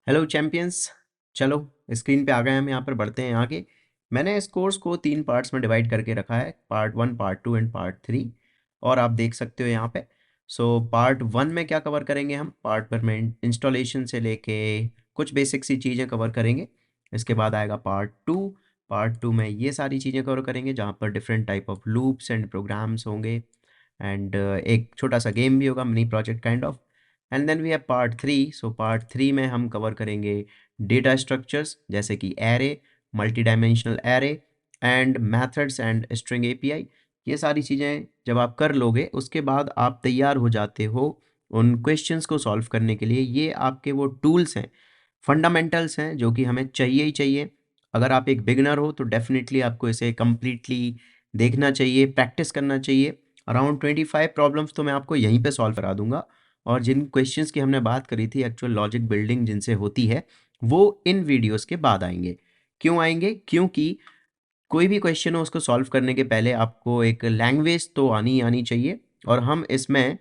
Hello champions. चलो screen पे आ गए हम, यहाँ पर बढ़ते हैं आगे। मैंने इस कोर्स को 3 पार्ट्स में डिवाइड करके रखा है, पार्ट 1, पार्ट 2 एंड पार्ट 3। और आप देख सकते हो यहाँ पे। पार्ट 1 में क्या कवर करेंगे हम, पार्ट पर में इंस्टॉलेशन से लेके कुछ बेसिक सी चीज़ें कवर करेंगे। इसके बाद आएगा पार्ट 2। पार्ट 2 में ये सारी चीज़ें कवर करेंगे जहाँ पर different type of loops and programs होंगे। एंड एक छोटा सा गेम भी होगा, mini project kind of. And then we have part 3। Part 3 में हम कवर करेंगे डेटा स्ट्रक्चर्स जैसे कि array, multi dimensional array and methods and string API. ये सारी चीज़ें जब आप कर लोगे उसके बाद आप तैयार हो जाते हो उन क्वेश्चंस को सॉल्व करने के लिए। ये आपके वो टूल्स हैं, फंडामेंटल्स हैं जो कि हमें चाहिए ही चाहिए। अगर आप एक बिगनर हो तो डेफिनेटली आपको इसे कम्प्लीटली देखना चाहिए, प्रैक्टिस करना चाहिए। अराउंड 25 प्रॉब्लम्स तो मैं आपको यहीं पे सॉल्व करा दूंगा। और जिन क्वेश्चंस की हमने बात करी थी, एक्चुअल लॉजिक बिल्डिंग जिनसे होती है, वो इन वीडियोस के बाद आएंगे। क्यों आएंगे? क्योंकि कोई भी क्वेश्चन हो उसको सॉल्व करने के पहले आपको एक लैंग्वेज तो आनी आनी चाहिए। और हम इसमें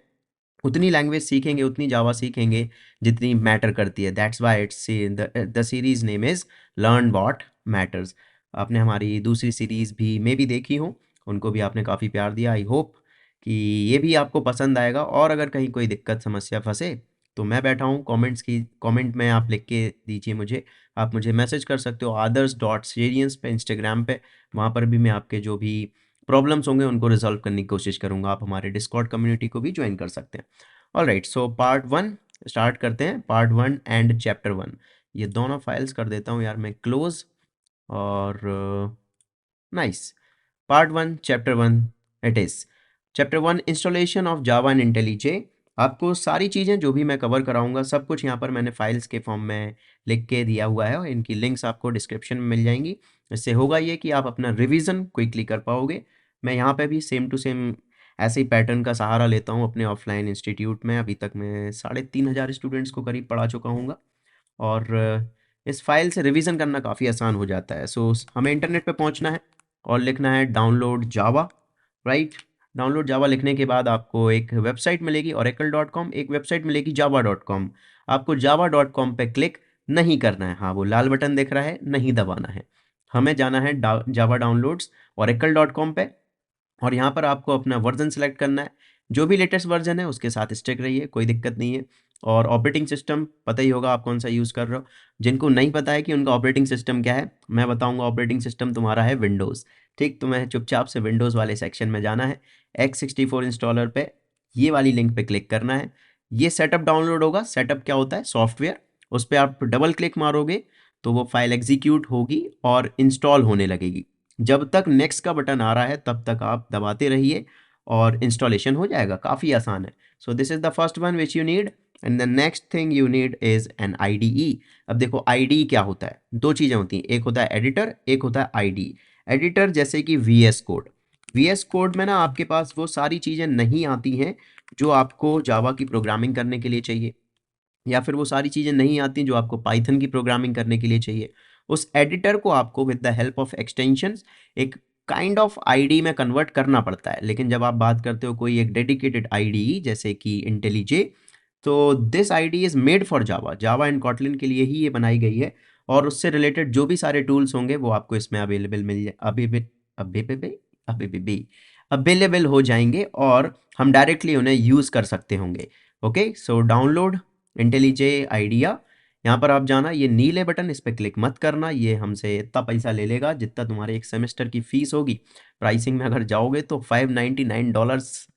उतनी लैंग्वेज सीखेंगे, उतनी जावा सीखेंगे जितनी मैटर करती है। That's why it's the series name is learn what matters. आपने हमारी दूसरी सीरीज़ भी में भी देखी हो, उनको भी आपने काफ़ी प्यार दिया। आई होप कि ये भी आपको पसंद आएगा। और अगर कहीं कोई दिक्कत समस्या फंसे तो मैं बैठा हूँ, कमेंट में आप लिख के दीजिए मुझे। आप मुझे मैसेज कर सकते हो others.serians पे, इंस्टाग्राम पे। वहाँ पर भी मैं आपके जो भी प्रॉब्लम्स होंगे उनको रिजॉल्व करने की कोशिश करूंगा। आप हमारे डिस्कॉर्ड कम्युनिटी को भी ज्वाइन कर सकते हैं। ऑलराइट, पार्ट 1 स्टार्ट करते हैं। पार्ट 1 एंड चैप्टर 1, ये दोनों फाइल्स कर देता हूँ यार मैं क्लोज। और nice. Part 1 chapter 1 it is. Chapter 1 installation of Java and IntelliJ. आपको सारी चीज़ें जो भी मैं कवर कराऊंगा सब कुछ यहाँ पर मैंने फाइल्स के फॉर्म में लिख के दिया हुआ है, और इनकी लिंक्स आपको डिस्क्रिप्शन में मिल जाएंगी। इससे होगा ये कि आप अपना रिवीजन क्विकली कर पाओगे। मैं यहाँ पे भी सेम टू सेम ऐसे ही पैटर्न का सहारा लेता हूँ अपने ऑफलाइन इंस्टीट्यूट में। अभी तक मैं 3,500 स्टूडेंट्स को करीब पढ़ा चुका हूँ। और इस फाइल से रिवीजन करना काफ़ी आसान हो जाता है। हमें इंटरनेट पे पहुंचना है और लिखना है डाउनलोड जावा। राइट, डाउनलोड जावा लिखने के बाद आपको एक वेबसाइट मिलेगी oracle.com, एक वेबसाइट मिलेगी java.com। आपको java.com पे क्लिक नहीं करना है। हाँ, वो लाल बटन दिख रहा है, नहीं दबाना है। हमें जाना है जावा डाउनलोड्स oracle.com पे। और यहाँ पर आपको अपना वर्जन सेलेक्ट करना है, जो भी लेटेस्ट वर्जन है उसके साथ स्टिक रहिए, कोई दिक्कत नहीं है। और ऑपरेटिंग सिस्टम पता ही होगा आप कौन सा यूज़ कर रहे हो। जिनको नहीं पता है कि उनका ऑपरेटिंग सिस्टम क्या है, मैं बताऊंगा। ऑपरेटिंग सिस्टम तुम्हारा है विंडोज़। ठीक, तुम्हें चुपचाप से विंडोज़ वाले सेक्शन में जाना है, x64 इंस्टॉलर पे ये वाली लिंक पे क्लिक करना है। ये सेटअप डाउनलोड होगा। सेटअप क्या होता है? सॉफ्टवेयर। उस पर आप डबल क्लिक मारोगे तो वो फाइल एग्जीक्यूट होगी और इंस्टॉल होने लगेगी। जब तक नेक्स्ट का बटन आ रहा है तब तक आप दबाते रहिए और इंस्टॉलेशन हो जाएगा। काफ़ी आसान है। This is the first one which you need. And the next thing you need is an IDE। अब देखो IDE क्या होता है, दो चीज़ें होती हैं, एक होता है एडिटर, एक होता है IDE। एडिटर जैसे कि VS कोड। VS कोड में ना आपके पास वो सारी चीज़ें नहीं आती हैं जो आपको जावा की प्रोग्रामिंग करने के लिए चाहिए, या फिर वो सारी चीज़ें नहीं आती जो आपको पाइथन की प्रोग्रामिंग करने के लिए चाहिए। उस एडिटर को आपको with the help of extensions एक काइंड ऑफ आईडी में कन्वर्ट करना पड़ता है। लेकिन जब आप बात करते हो कोई एक डेडिकेटेड आईडी जैसे कि इंटेलिजे, तो this ID is made for Java. Java and Kotlin के लिए ही ये बनाई गई है। और उससे रिलेटेड जो भी सारे टूल्स होंगे वो आपको इसमें अवेलेबल मिल जाए अवेलेबल हो जाएंगे, और हम डायरेक्टली उन्हें यूज़ कर सकते होंगे। Okay, download IntelliJ IDEA. यहाँ पर आप जाना, ये नीले बटन इस पर क्लिक मत करना, ये हमसे इतना पैसा ले लेगा जितना तुम्हारे एक सेमेस्टर की फ़ीस होगी। प्राइसिंग में अगर जाओगे तो $599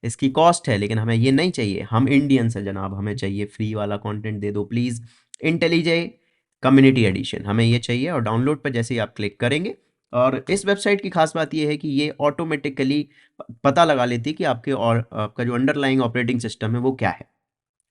इसकी कॉस्ट है, लेकिन हमें ये नहीं चाहिए। हम इंडियंस हैं जनाब, हमें चाहिए फ्री वाला कंटेंट दे दो प्लीज़। इंटेलिजे कम्युनिटी एडिशन हमें ये चाहिए। और डाउनलोड पर जैसे ही आप क्लिक करेंगे, और इस वेबसाइट की खास बात ये है कि ये ऑटोमेटिकली पता लगा लेती है कि आपका जो अंडरलाइंग ऑपरेटिंग सिस्टम है वो क्या है,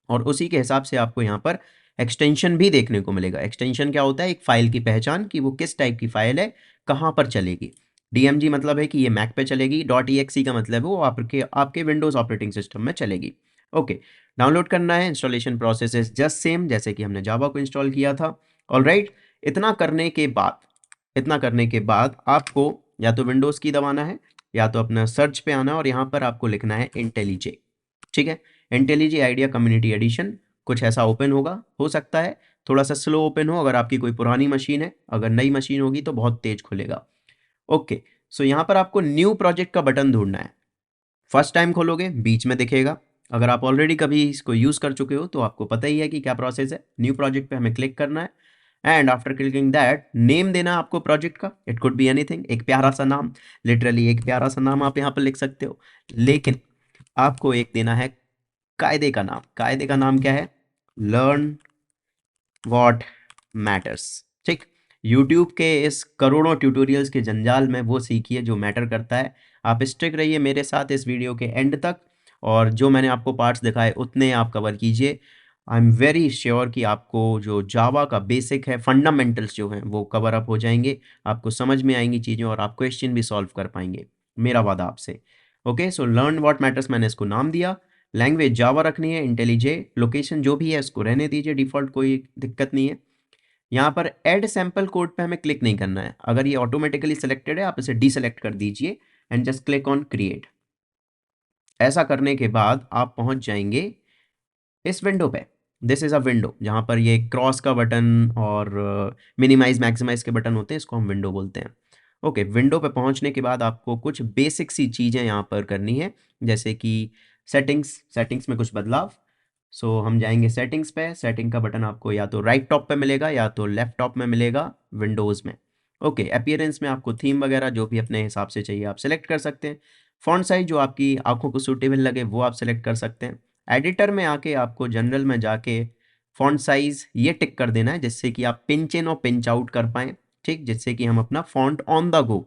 और उसी के हिसाब से आपको यहाँ पर एक्सटेंशन भी देखने को मिलेगा। एक्सटेंशन क्या होता है? एक फाइल की पहचान, कि वो किस टाइप की फाइल है, कहाँ पर चलेगी। DMG मतलब है कि ये मैक पे चलेगी, .exe का मतलब है वो आपके विंडोज़ ऑपरेटिंग सिस्टम में चलेगी। ओके, डाउनलोड करना है। Installation process is just same जैसे कि हमने जावा को इंस्टॉल किया था। ऑलराइट, इतना करने के बाद आपको या तो विंडोज़ की दबाना है, या तो अपना सर्च पे आना है, और यहाँ पर आपको लिखना है इंटेलिजे। ठीक है, इंटेलिजे आइडिया कम्युनिटी एडिशन, कुछ ऐसा ओपन होगा, हो सकता है थोड़ा सा स्लो ओपन हो अगर आपकी कोई पुरानी मशीन है, अगर नई मशीन होगी तो बहुत तेज खुलेगा। ओके, सो यहाँ पर आपको न्यू प्रोजेक्ट का बटन ढूंढना है। फर्स्ट टाइम खोलोगे बीच में दिखेगा, अगर आप ऑलरेडी कभी इसको यूज़ कर चुके हो तो आपको पता ही है कि क्या प्रोसेस है। न्यू प्रोजेक्ट पे हमें क्लिक करना है and after clicking that name देना है आपको प्रोजेक्ट का। इट कुड बी एनीथिंग, एक प्यारा सा नाम, लिटरली एक प्यारा सा नाम आप यहाँ पर लिख सकते हो, लेकिन आपको एक देना है कायदे का नाम। कायदे का नाम क्या है? Learn what matters. ठीक, यूट्यूब के इस करोड़ों ट्यूटोरियल्स के जंजाल में वो सीखिए जो मैटर करता है। आप स्टिक रहिए मेरे साथ इस वीडियो के एंड तक, और जो मैंने आपको पार्ट्स दिखाए उतने आप कवर कीजिए। आई एम वेरी श्योर कि आपको जो जावा का बेसिक है, फंडामेंटल्स जो हैं वो कवर अप हो जाएंगे, आपको समझ में आएंगी चीज़ें और आप क्वेश्चन भी सॉल्व कर पाएंगे, मेरा वादा आपसे। Okay, so learn what matters मैंने इसको नाम दिया। लैंग्वेज जावा रखनी है, इंटेलिजे, लोकेशन जो भी है उसको रहने दीजिए डिफ़ॉल्ट, कोई दिक्कत नहीं है। यहाँ पर ऐड सैम्पल कोड पे हमें क्लिक नहीं करना है, अगर ये ऑटोमेटिकली सिलेक्टेड है आप इसे डीसेलेक्ट कर दीजिए and just click on create. ऐसा करने के बाद आप पहुंच जाएंगे इस विंडो पे। दिस इज़ अ विंडो जहाँ पर ये क्रॉस का बटन और मिनिमाइज मैक्सिमाइज के बटन होते हैं, इसको हम विंडो बोलते हैं। ओके, विंडो पे पहुंचने के बाद आपको कुछ बेसिक सी चीज़ें यहाँ पर करनी है, जैसे कि सेटिंग्स में कुछ बदलाव। सो हम जाएंगे सेटिंग्स पे। सेटिंग का बटन आपको या तो राइट टॉप पे मिलेगा या तो लेफ्ट टॉप में मिलेगा विंडोज़ में। ओके, अपीयरेंस में आपको थीम वगैरह जो भी अपने हिसाब से चाहिए आप सेलेक्ट कर सकते हैं। फॉन्ट साइज जो आपकी आंखों को सूटेबल लगे वो आप सेलेक्ट कर सकते हैं। एडिटर में आके आपको जनरल में जाके फॉन्ट साइज ये टिक कर देना है जिससे कि आप पिंच इन और पिंच आउट कर पाएँ, ठीक, जिससे कि हम अपना font on the go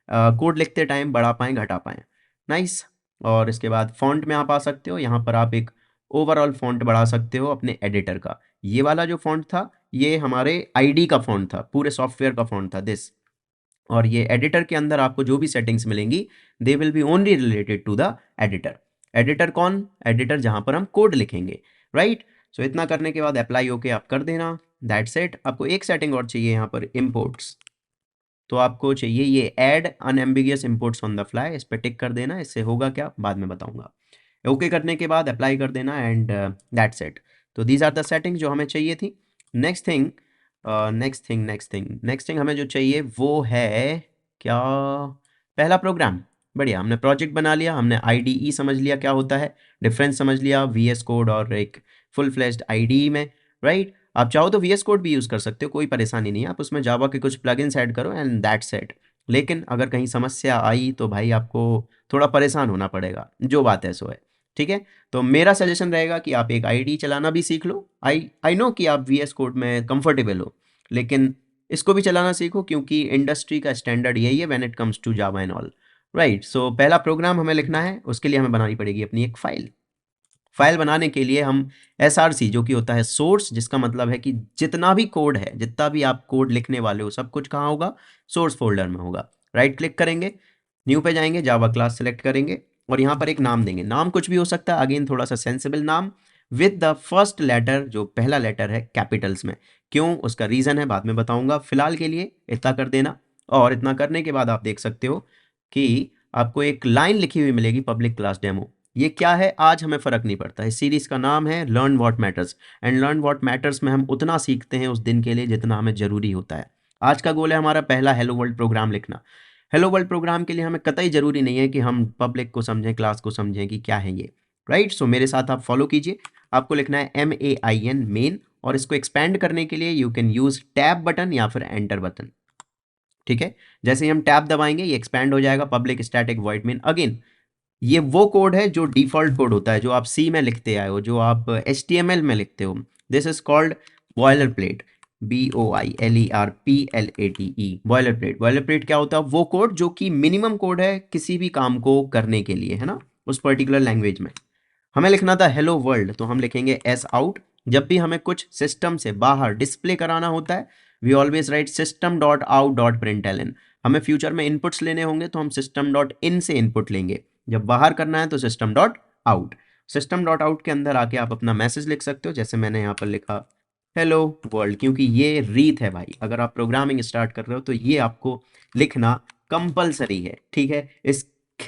code लिखते टाइम बढ़ा पाएँ, घटा पाएँ। नाइस। और इसके बाद फॉन्ट में आप आ सकते हो, यहाँ पर आप एक ओवरऑल फॉन्ट बढ़ा सकते हो अपने एडिटर का। ये वाला जो फॉन्ट था ये हमारे आईडी का फॉन्ट था, पूरे सॉफ्टवेयर का फॉन्ट था दिस। और ये एडिटर के अंदर आपको जो भी सेटिंग्स मिलेंगी they will be only related to the editor. Editor कौन? एडिटर जहां पर हम कोड लिखेंगे, राइट। सो इतना करने के बाद अप्लाई ओके आप कर देना, दैट्स इट। आपको एक सेटिंग और चाहिए यहाँ पर, इम्पोर्ट्स। तो आपको चाहिए ये add unambiguous imports on the fly, इस पर टिक कर देना। इससे होगा क्या बाद में बताऊंगा। ओके करने के बाद अप्लाई कर देना एंड दैट्स इट। तो दीज आर द सेटिंग्स जो हमें चाहिए थी। नेक्स्ट थिंग हमें जो चाहिए वो है क्या? पहला प्रोग्राम। बढ़िया, हमने प्रोजेक्ट बना लिया, हमने आईडीई समझ लिया क्या होता है, डिफरेंस समझ लिया वीएस कोड और एक फुल फ्लेज्ड आईडीई में, राइट। आप चाहो तो वीएस कोड भी यूज़ कर सकते हो, कोई परेशानी नहीं है, आप उसमें जावा के कुछ प्लगइन्स ऐड करो एंड दैट्स इट। लेकिन अगर कहीं समस्या आई तो भाई आपको थोड़ा परेशान होना पड़ेगा, जो बात है सो है, ठीक है। तो मेरा सजेशन रहेगा कि आप एक आईडी चलाना भी सीख लो। आई नो कि आप वीएस कोड में कंफर्टेबल हो, लेकिन इसको भी चलाना सीखो क्योंकि इंडस्ट्री का स्टैंडर्ड यही है when it comes to Java and all, right. So पहला प्रोग्राम हमें लिखना है, उसके लिए हमें बनानी पड़ेगी अपनी एक फाइल। फाइल बनाने के लिए हम एसआरसी जो कि होता है सोर्स, जिसका मतलब है कि जितना भी कोड है, जितना भी आप कोड लिखने वाले हो सब कुछ कहाँ होगा? सोर्स फोल्डर में होगा। राइट क्लिक करेंगे, न्यू पे जाएंगे, जावा क्लास सेलेक्ट करेंगे और यहाँ पर एक नाम देंगे। नाम कुछ भी हो सकता है, अगेन थोड़ा सा सेंसिबल नाम, विद द फर्स्ट लेटर, जो पहला लेटर है कैपिटल्स में। क्यों? उसका रीज़न है, बाद में बताऊंगा। फिलहाल के लिए इतना कर देना। और इतना करने के बाद आप देख सकते हो कि आपको एक लाइन लिखी हुई मिलेगी, पब्लिक क्लास डेमो। ये क्या है आज हमें फ़र्क नहीं पड़ता। इस सीरीज़ का नाम है learn what matters, and learn what matters में हम उतना सीखते हैं उस दिन के लिए जितना हमें ज़रूरी होता है। आज का गोल है हमारा पहला हेलो वर्ल्ड प्रोग्राम लिखना। हेलो वर्ल्ड प्रोग्राम के लिए हमें कतई ज़रूरी नहीं है कि हम पब्लिक को समझें, क्लास को समझें कि क्या है ये, राइट। सो मेरे साथ आप फॉलो कीजिए। आपको लिखना है MAIN मेन, और इसको एक्सपैंड करने के लिए you can use tab button या फिर एंटर बटन, ठीक है। जैसे ही हम टैब दबाएंगे ये एक्सपैंड हो जाएगा, public static void main. Again ये वो कोड है जो डिफ़ॉल्ट कोड होता है, जो आप सी में लिखते आए हो, जो आप HTML में लिखते हो। This is called boiler plate, BOILERPLATE, boiler plate. Boiler plate क्या होता है? वो कोड जो कि मिनिमम कोड है किसी भी काम को करने के लिए, है ना, उस पर्टिकुलर लैंग्वेज में। हमें लिखना था हेलो वर्ल्ड, तो हम लिखेंगे एस आउट। जब भी हमें कुछ सिस्टम से बाहर डिस्प्ले कराना होता है, we always write system dot out dot println. हमें फ्यूचर में इनपुट्स लेने होंगे तो हम सिस्टम डॉट इन से इनपुट लेंगे, जब बाहर करना है तो system dot out. System dot out के अंदर आके आप अपना मैसेज लिख सकते हो, जैसे मैंने यहाँ पर लिखा हेलो वर्ल्ड, क्योंकि ये रीत है भाई, अगर आप प्रोग्रामिंग स्टार्ट कर रहे हो तो ये आपको लिखना कंपलसरी है, ठीक है।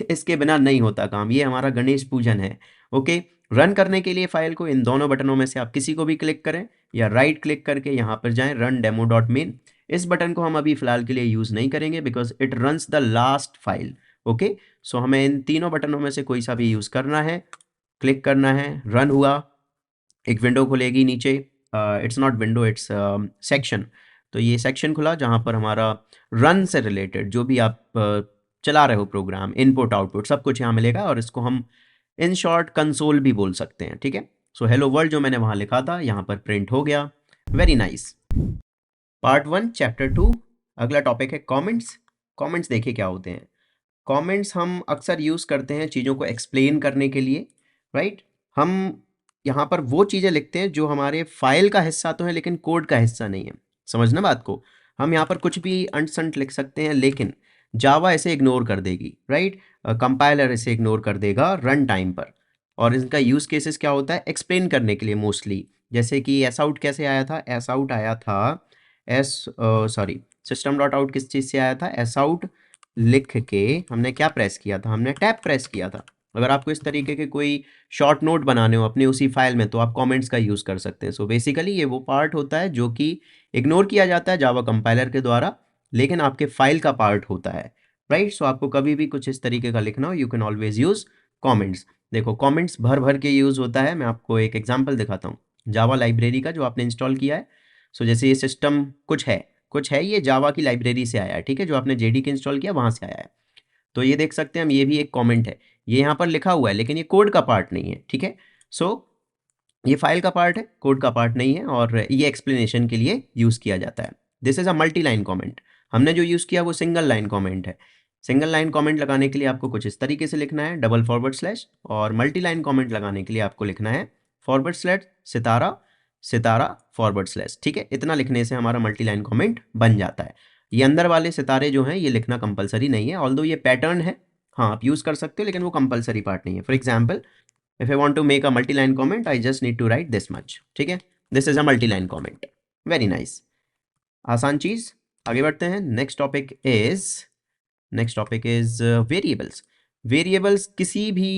इसके बिना नहीं होता काम, ये हमारा गणेश पूजन है। ओके, रन करने के लिए फाइल को इन दोनों बटनों में से आप किसी को भी क्लिक करें या राइट क्लिक करके यहाँ पर जाएं रन डेमो डॉट मेन। इस बटन को हम अभी फिलहाल के लिए यूज़ नहीं करेंगे because it runs the last file. Okay, so हमें इन तीनों बटनों में से कोई सा भी यूज़ करना है, क्लिक करना है, रन हुआ, एक विंडो खुलेगी नीचे, it's not window it's section. तो ये सेक्शन खुला जहाँ पर हमारा रन से रिलेटेड जो भी आप चला रहे हो प्रोग्राम, इनपुट आउटपुट सब कुछ यहाँ मिलेगा और इसको हम इन शॉर्ट कंसोल भी बोल सकते हैं। ठीक है, सो हेलो वर्ल्ड जो मैंने वहाँ लिखा था यहाँ पर प्रिंट हो गया। Very nice. पार्ट 1 चैप्टर 2, अगला टॉपिक है कमेंट्स। कमेंट्स देखिए क्या होते हैं। कमेंट्स हम अक्सर यूज़ करते हैं चीज़ों को एक्सप्लेन करने के लिए, राइट। हम यहाँ पर वो चीज़ें लिखते हैं जो हमारे फाइल का हिस्सा तो है लेकिन कोड का हिस्सा नहीं है। समझना बात को, हम यहाँ पर कुछ भी अंट-संट लिख सकते हैं लेकिन जावा इसे इग्नोर कर देगी, राइट। कंपाइलर इसे इग्नोर कर देगा रन टाइम पर। और इनका यूज़ केसेस क्या होता है, एक्सप्लेन करने के लिए मोस्टली। जैसे कि एस आउट कैसे आया था, एस आउट आया था सिस्टम डॉट आउट किस चीज़ से आया था, एस आउट लिख के हमने क्या प्रेस किया था, हमने टैब प्रेस किया था। अगर आपको इस तरीके के कोई शॉर्ट नोट बनाने हो अपने उसी फाइल में तो आप कमेंट्स का यूज़ कर सकते हैं। सो बेसिकली ये वो पार्ट होता है जो कि इग्नोर किया जाता है जावा कंपाइलर के द्वारा लेकिन आपके फाइल का पार्ट होता है, राइट। सो आपको कभी भी कुछ इस तरीके का लिखना हो you can always use comments. देखो कमेंट्स भर भर के यूज़ होता है। मैं आपको एक एग्जांपल दिखाता हूँ जावा लाइब्रेरी का जो आपने इंस्टॉल किया है। सो जैसे ये सिस्टम कुछ है ये जावा की लाइब्रेरी से आया है, ठीक है, जो आपने जेडी के इंस्टॉल किया वहाँ से आया है। तो ये देख सकते हैं हम, ये भी एक कमेंट है, ये यहाँ पर लिखा हुआ है लेकिन ये कोड का पार्ट नहीं है, ठीक है। सो ये फाइल का पार्ट है, कोड का पार्ट नहीं है और ये एक्सप्लेनेशन के लिए यूज़ किया जाता है। This is a multi line comment. हमने जो यूज़ किया वो सिंगल लाइन कमेंट है। सिंगल लाइन कमेंट लगाने के लिए आपको कुछ इस तरीके से लिखना है डबल फॉरवर्ड स्लैश, और मल्टी लाइन कमेंट लगाने के लिए आपको लिखना है फॉरवर्ड स्लैश सितारा सितारा फॉरवर्ड स्लैश, ठीक है। इतना लिखने से हमारा मल्टी लाइन कमेंट बन जाता है। ये अंदर वाले सितारे जो हैं ये लिखना कंपलसरी नहीं है, ऑल्दो ये पैटर्न है, हाँ आप यूज़ कर सकते हो लेकिन वो कंपलसरी पार्ट नहीं है। For example if I want to make a multi-line comment, I just need to write this much, ठीक है। This is a multi-line comment. Very nice. आसान चीज़। आगे बढ़ते हैं। Next topic is variables. Variables किसी भी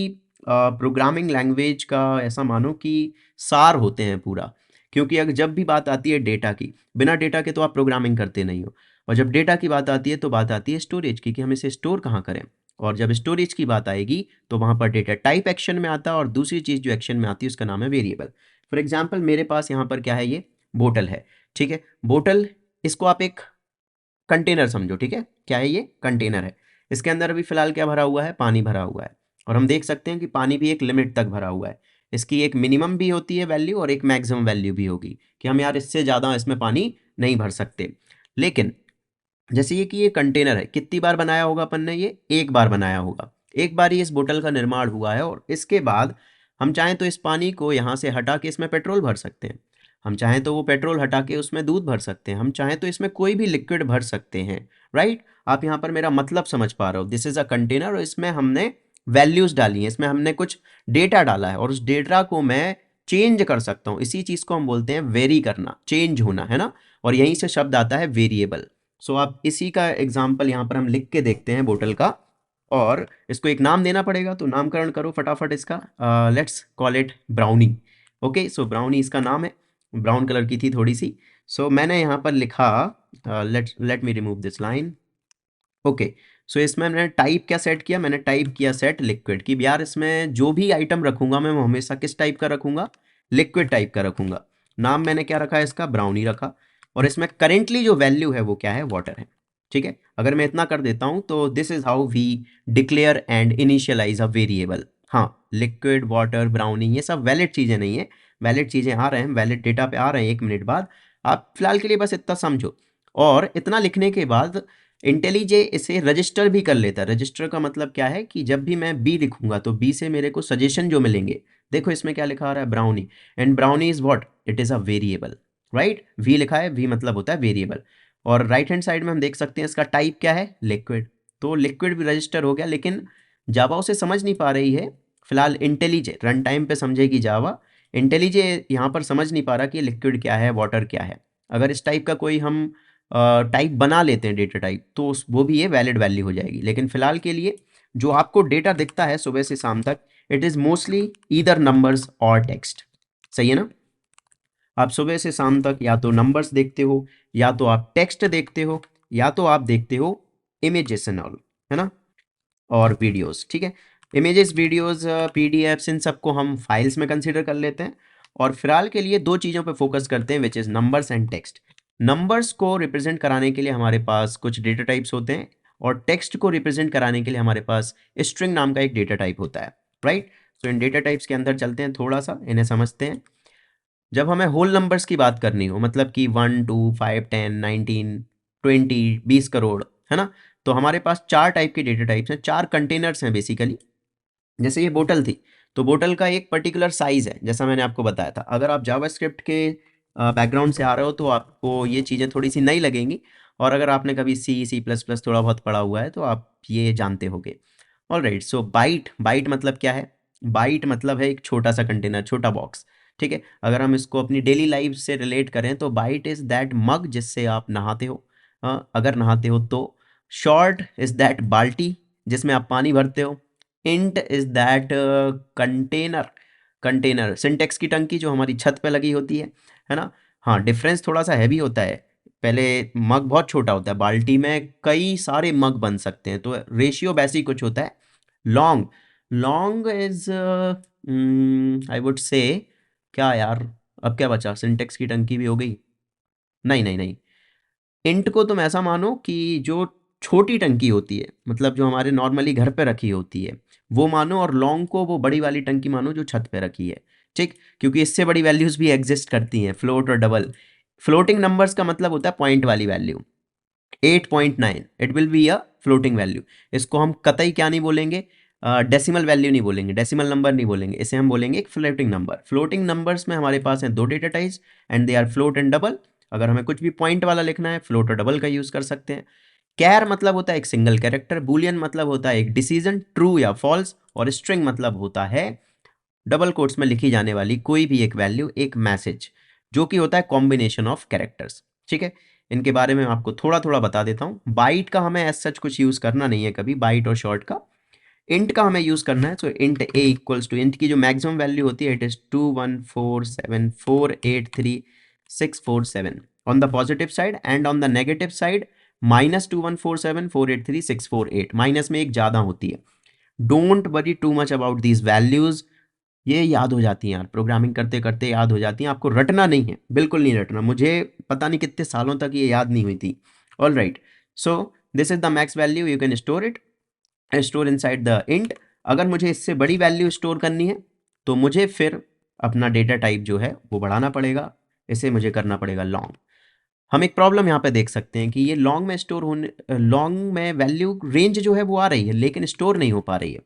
प्रोग्रामिंग लैंग्वेज का ऐसा मानो कि सार होते हैं पूरा, क्योंकि अगर जब भी बात आती है डेटा की, बिना डेटा के तो आप प्रोग्रामिंग करते नहीं हो, और जब डेटा की बात आती है तो बात आती है स्टोरेज की कि हम इसे स्टोर कहाँ करें, और जब स्टोरेज की बात आएगी तो वहाँ पर डेटा टाइप एक्शन में आता है और दूसरी चीज़ जो एक्शन में आती है उसका नाम है वेरिएबल। फॉर एग्जाम्पल मेरे पास यहाँ पर क्या है, ये बोतल है, ठीक है। बोतल, इसको आप एक कंटेनर समझो, ठीक है। क्या है ये, कंटेनर है। इसके अंदर अभी फिलहाल क्या भरा हुआ है, पानी भरा हुआ है, और हम देख सकते हैं कि पानी भी एक लिमिट तक भरा हुआ है। इसकी एक मिनिमम भी होती है वैल्यू और एक मैक्सिमम वैल्यू भी होगी कि हम यार इससे ज़्यादा इसमें पानी नहीं भर सकते। लेकिन जैसे ये कि ये कंटेनर है, कितनी बार बनाया होगा अपन ने, ये एक बार बनाया होगा, एक बार ही इस बोतल का निर्माण हुआ है, और इसके बाद हम चाहें तो इस पानी को यहाँ से हटा के इसमें पेट्रोल भर सकते हैं, हम चाहें तो वो पेट्रोल हटा के उसमें दूध भर सकते हैं, हम चाहें तो इसमें कोई भी लिक्विड भर सकते हैं, राइट। आप यहाँ पर मेरा मतलब समझ पा रहे हो। दिस इज़ अ कंटेनर और इसमें हमने वैल्यूज़ डाली हैं, इसमें हमने कुछ डेटा डाला है और उस डेटा को मैं चेंज कर सकता हूँ। इसी चीज़ को हम बोलते हैं वेरी करना, चेंज होना, है ना। और यहीं से शब्द आता है वेरिएबल। सो आप इसी का एग्जाम्पल यहाँ पर हम लिख के देखते हैं बोतल का, और इसको एक नाम देना पड़ेगा, तो नामकरण करो फटाफट इसका। Let's call it brownie. Okay, so brownie इसका नाम है, ब्राउन कलर की थी थोड़ी सी। सो मैंने यहाँ पर लिखा, let me remove this line. Okay, so इसमें मैंने टाइप क्या सेट किया, मैंने टाइप किया सेट लिक्विड की। यार इसमें जो भी आइटम रखूंगा मैं वो हमेशा किस टाइप का रखूंगा, लिक्विड टाइप का रखूंगा। नाम मैंने क्या रखा है इसका, ब्राउनी रखा, और इसमें करेंटली जो वैल्यू है वो क्या है, वाटर है, ठीक है। अगर मैं इतना कर देता हूँ तो this is how we declare and initialize a variable. हाँ, लिक्विड, वाटर, ब्राउनी ये सब वैलिड चीज़ें नहीं है, वैलिड चीज़ें आ रहे हैं, वैलिड डेटा पे आ रहे हैं 1 मिनट बाद। आप फिलहाल के लिए बस इतना समझो, और इतना लिखने के बाद इंटेलीजे इसे रजिस्टर भी कर लेता है। रजिस्टर का मतलब क्या है कि जब भी मैं बी लिखूंगा तो बी से मेरे को सजेशन जो मिलेंगे, देखो इसमें क्या लिखा आ रहा है, brownie, and brownie is what, it is a variable, right. We लिखा है, वी मतलब होता है वेरिएबल, और राइट हैंड साइड में हम देख सकते हैं इसका टाइप क्या है, लिक्विड। तो लिक्विड भी रजिस्टर हो गया, लेकिन जावा उसे समझ नहीं पा रही है फिलहाल। इंटेलीजे रन टाइम पे समझेगी जावा, इंटेलीजे यहाँ पर समझ नहीं पा रहा कि लिक्विड क्या है, वाटर क्या है। अगर इस टाइप का कोई हम टाइप बना लेते हैं, डेटा टाइप, तो वो भी ये वैलिड वैल्यू हो जाएगी। लेकिन फिलहाल के लिए जो आपको डेटा दिखता है सुबह से शाम तक, it is mostly either numbers और टेक्स्ट। सही है ना? आप सुबह से शाम तक या तो नंबर्स देखते हो, या तो आप टेक्स्ट देखते हो, या तो आप देखते हो इमेजेस एंड ऑल, है ना, और वीडियोस। ठीक है, इमेजेस, वीडियोस, पीडीएफ्स, इन सबको हम फाइल्स में कंसीडर कर लेते हैं। और फिलहाल के लिए दो चीज़ों पे फोकस करते हैं, which is numbers and text. Numbers को रिप्रेजेंट कराने के लिए हमारे पास कुछ डेटा टाइप्स होते हैं, और टेक्स्ट को रिप्रेजेंट कराने के लिए हमारे पास स्ट्रिंग नाम का एक डेटा टाइप होता है, राइट। तो इन डेटा टाइप्स के अंदर चलते हैं, थोड़ा सा इन्हें समझते हैं। जब हमें होल नंबर्स की बात करनी हो, मतलब कि 1 2 5 10 19 20 20 करोड़, है ना, तो हमारे पास चार टाइप के डेटा टाइप्स हैं, चार कंटेनर्स हैं बेसिकली। जैसे ये बोतल थी, तो बोतल का एक पर्टिकुलर साइज है, जैसा मैंने आपको बताया था। अगर आप जावास्क्रिप्ट के बैकग्राउंड से आ रहे हो तो आपको ये चीज़ें थोड़ी सी नई लगेंगी, और अगर आपने कभी C++ थोड़ा बहुत पढ़ा हुआ है तो आप ये जानते होंगे। ऑलराइट, सो बाइट, बाइट मतलब क्या है? बाइट मतलब है एक छोटा सा कंटेनर, छोटा बॉक्स। ठीक है, अगर हम इसको अपनी डेली लाइफ से रिलेट करें तो बाइट इज दैट मग जिससे आप नहाते हो, अगर नहाते हो तो। शॉर्ट इज दैट बाल्टी जिसमें आप पानी भरते हो। Int is that container, container syntax की टंकी जो हमारी छत पे लगी होती है ना। हाँ, डिफरेंस थोड़ा सा हैवी होता है, पहले मग बहुत छोटा होता है, बाल्टी में कई सारे मग बन सकते हैं, तो रेशियो वैसे ही कुछ होता है। Long, long is I would say, क्या यार, अब क्या बचा, सिंटेक्स की टंकी भी हो गई, नहीं नहीं नहीं। इंट को तुम ऐसा मानो कि जो छोटी टंकी होती है, मतलब जो हमारे नॉर्मली घर पे रखी होती है, वो मानो, और लॉन्ग को वो बड़ी वाली टंकी मानो जो छत पे रखी है। ठीक, क्योंकि इससे बड़ी वैल्यूज भी एग्जिस्ट करती हैं, फ्लोट और डबल। फ्लोटिंग नंबर्स का मतलब होता है पॉइंट वाली value. 8.9 it will be a floating value. इसको हम कतई क्या नहीं बोलेंगे, डेसिमल वैल्यू नहीं बोलेंगे, डेसिमल नंबर नहीं बोलेंगे, इसे हम बोलेंगे एक फ्लोटिंग नंबर। फ्लोटिंग नंबर्स में हमारे पास हैं दो data types, and they are float and double. अगर हमें कुछ भी पॉइंट वाला लिखना है, फ्लोट और डबल का यूज कर सकते हैं। कैर मतलब होता है एक सिंगल कैरेक्टर, बुलियन मतलब होता है एक डिसीजन, ट्रू या फॉल्स, और स्ट्रिंग मतलब होता है डबल कोट्स में लिखी जाने वाली कोई भी एक वैल्यू, एक मैसेज, जो कि होता है कॉम्बिनेशन ऑफ कैरेक्टर्स। ठीक है, इनके बारे में मैं आपको थोड़ा थोड़ा बता देता हूँ। बाइट का हमें एज सच कुछ यूज़ करना नहीं है कभी, बाइट और शॉर्ट का। इंट का हमें यूज़ करना है, so int a equals to, int की जो मैक्सिमम वैल्यू होती है, it is 21474836647 on the positive side, and on the negative side -21474836648, minus में एक ज़्यादा होती है। Don't worry too much about these values, ये याद हो जाती हैं यार, प्रोग्रामिंग करते करते याद हो जाती हैं, आपको रटना नहीं है, बिल्कुल नहीं रटना। मुझे पता नहीं कितने सालों तक ये याद नहीं हुई थी। All right, so this is the max value, you can store it, store inside the int. अगर मुझे इससे बड़ी वैल्यू स्टोर करनी है तो मुझे फिर अपना डेटा टाइप जो है वो बढ़ाना पड़ेगा, इसे मुझे करना पड़ेगा लॉन्ग। हम एक प्रॉब्लम यहाँ पे देख सकते हैं कि ये लॉन्ग में स्टोर होने, लॉन्ग में वैल्यू रेंज जो है वो आ रही है लेकिन स्टोर नहीं हो पा रही है।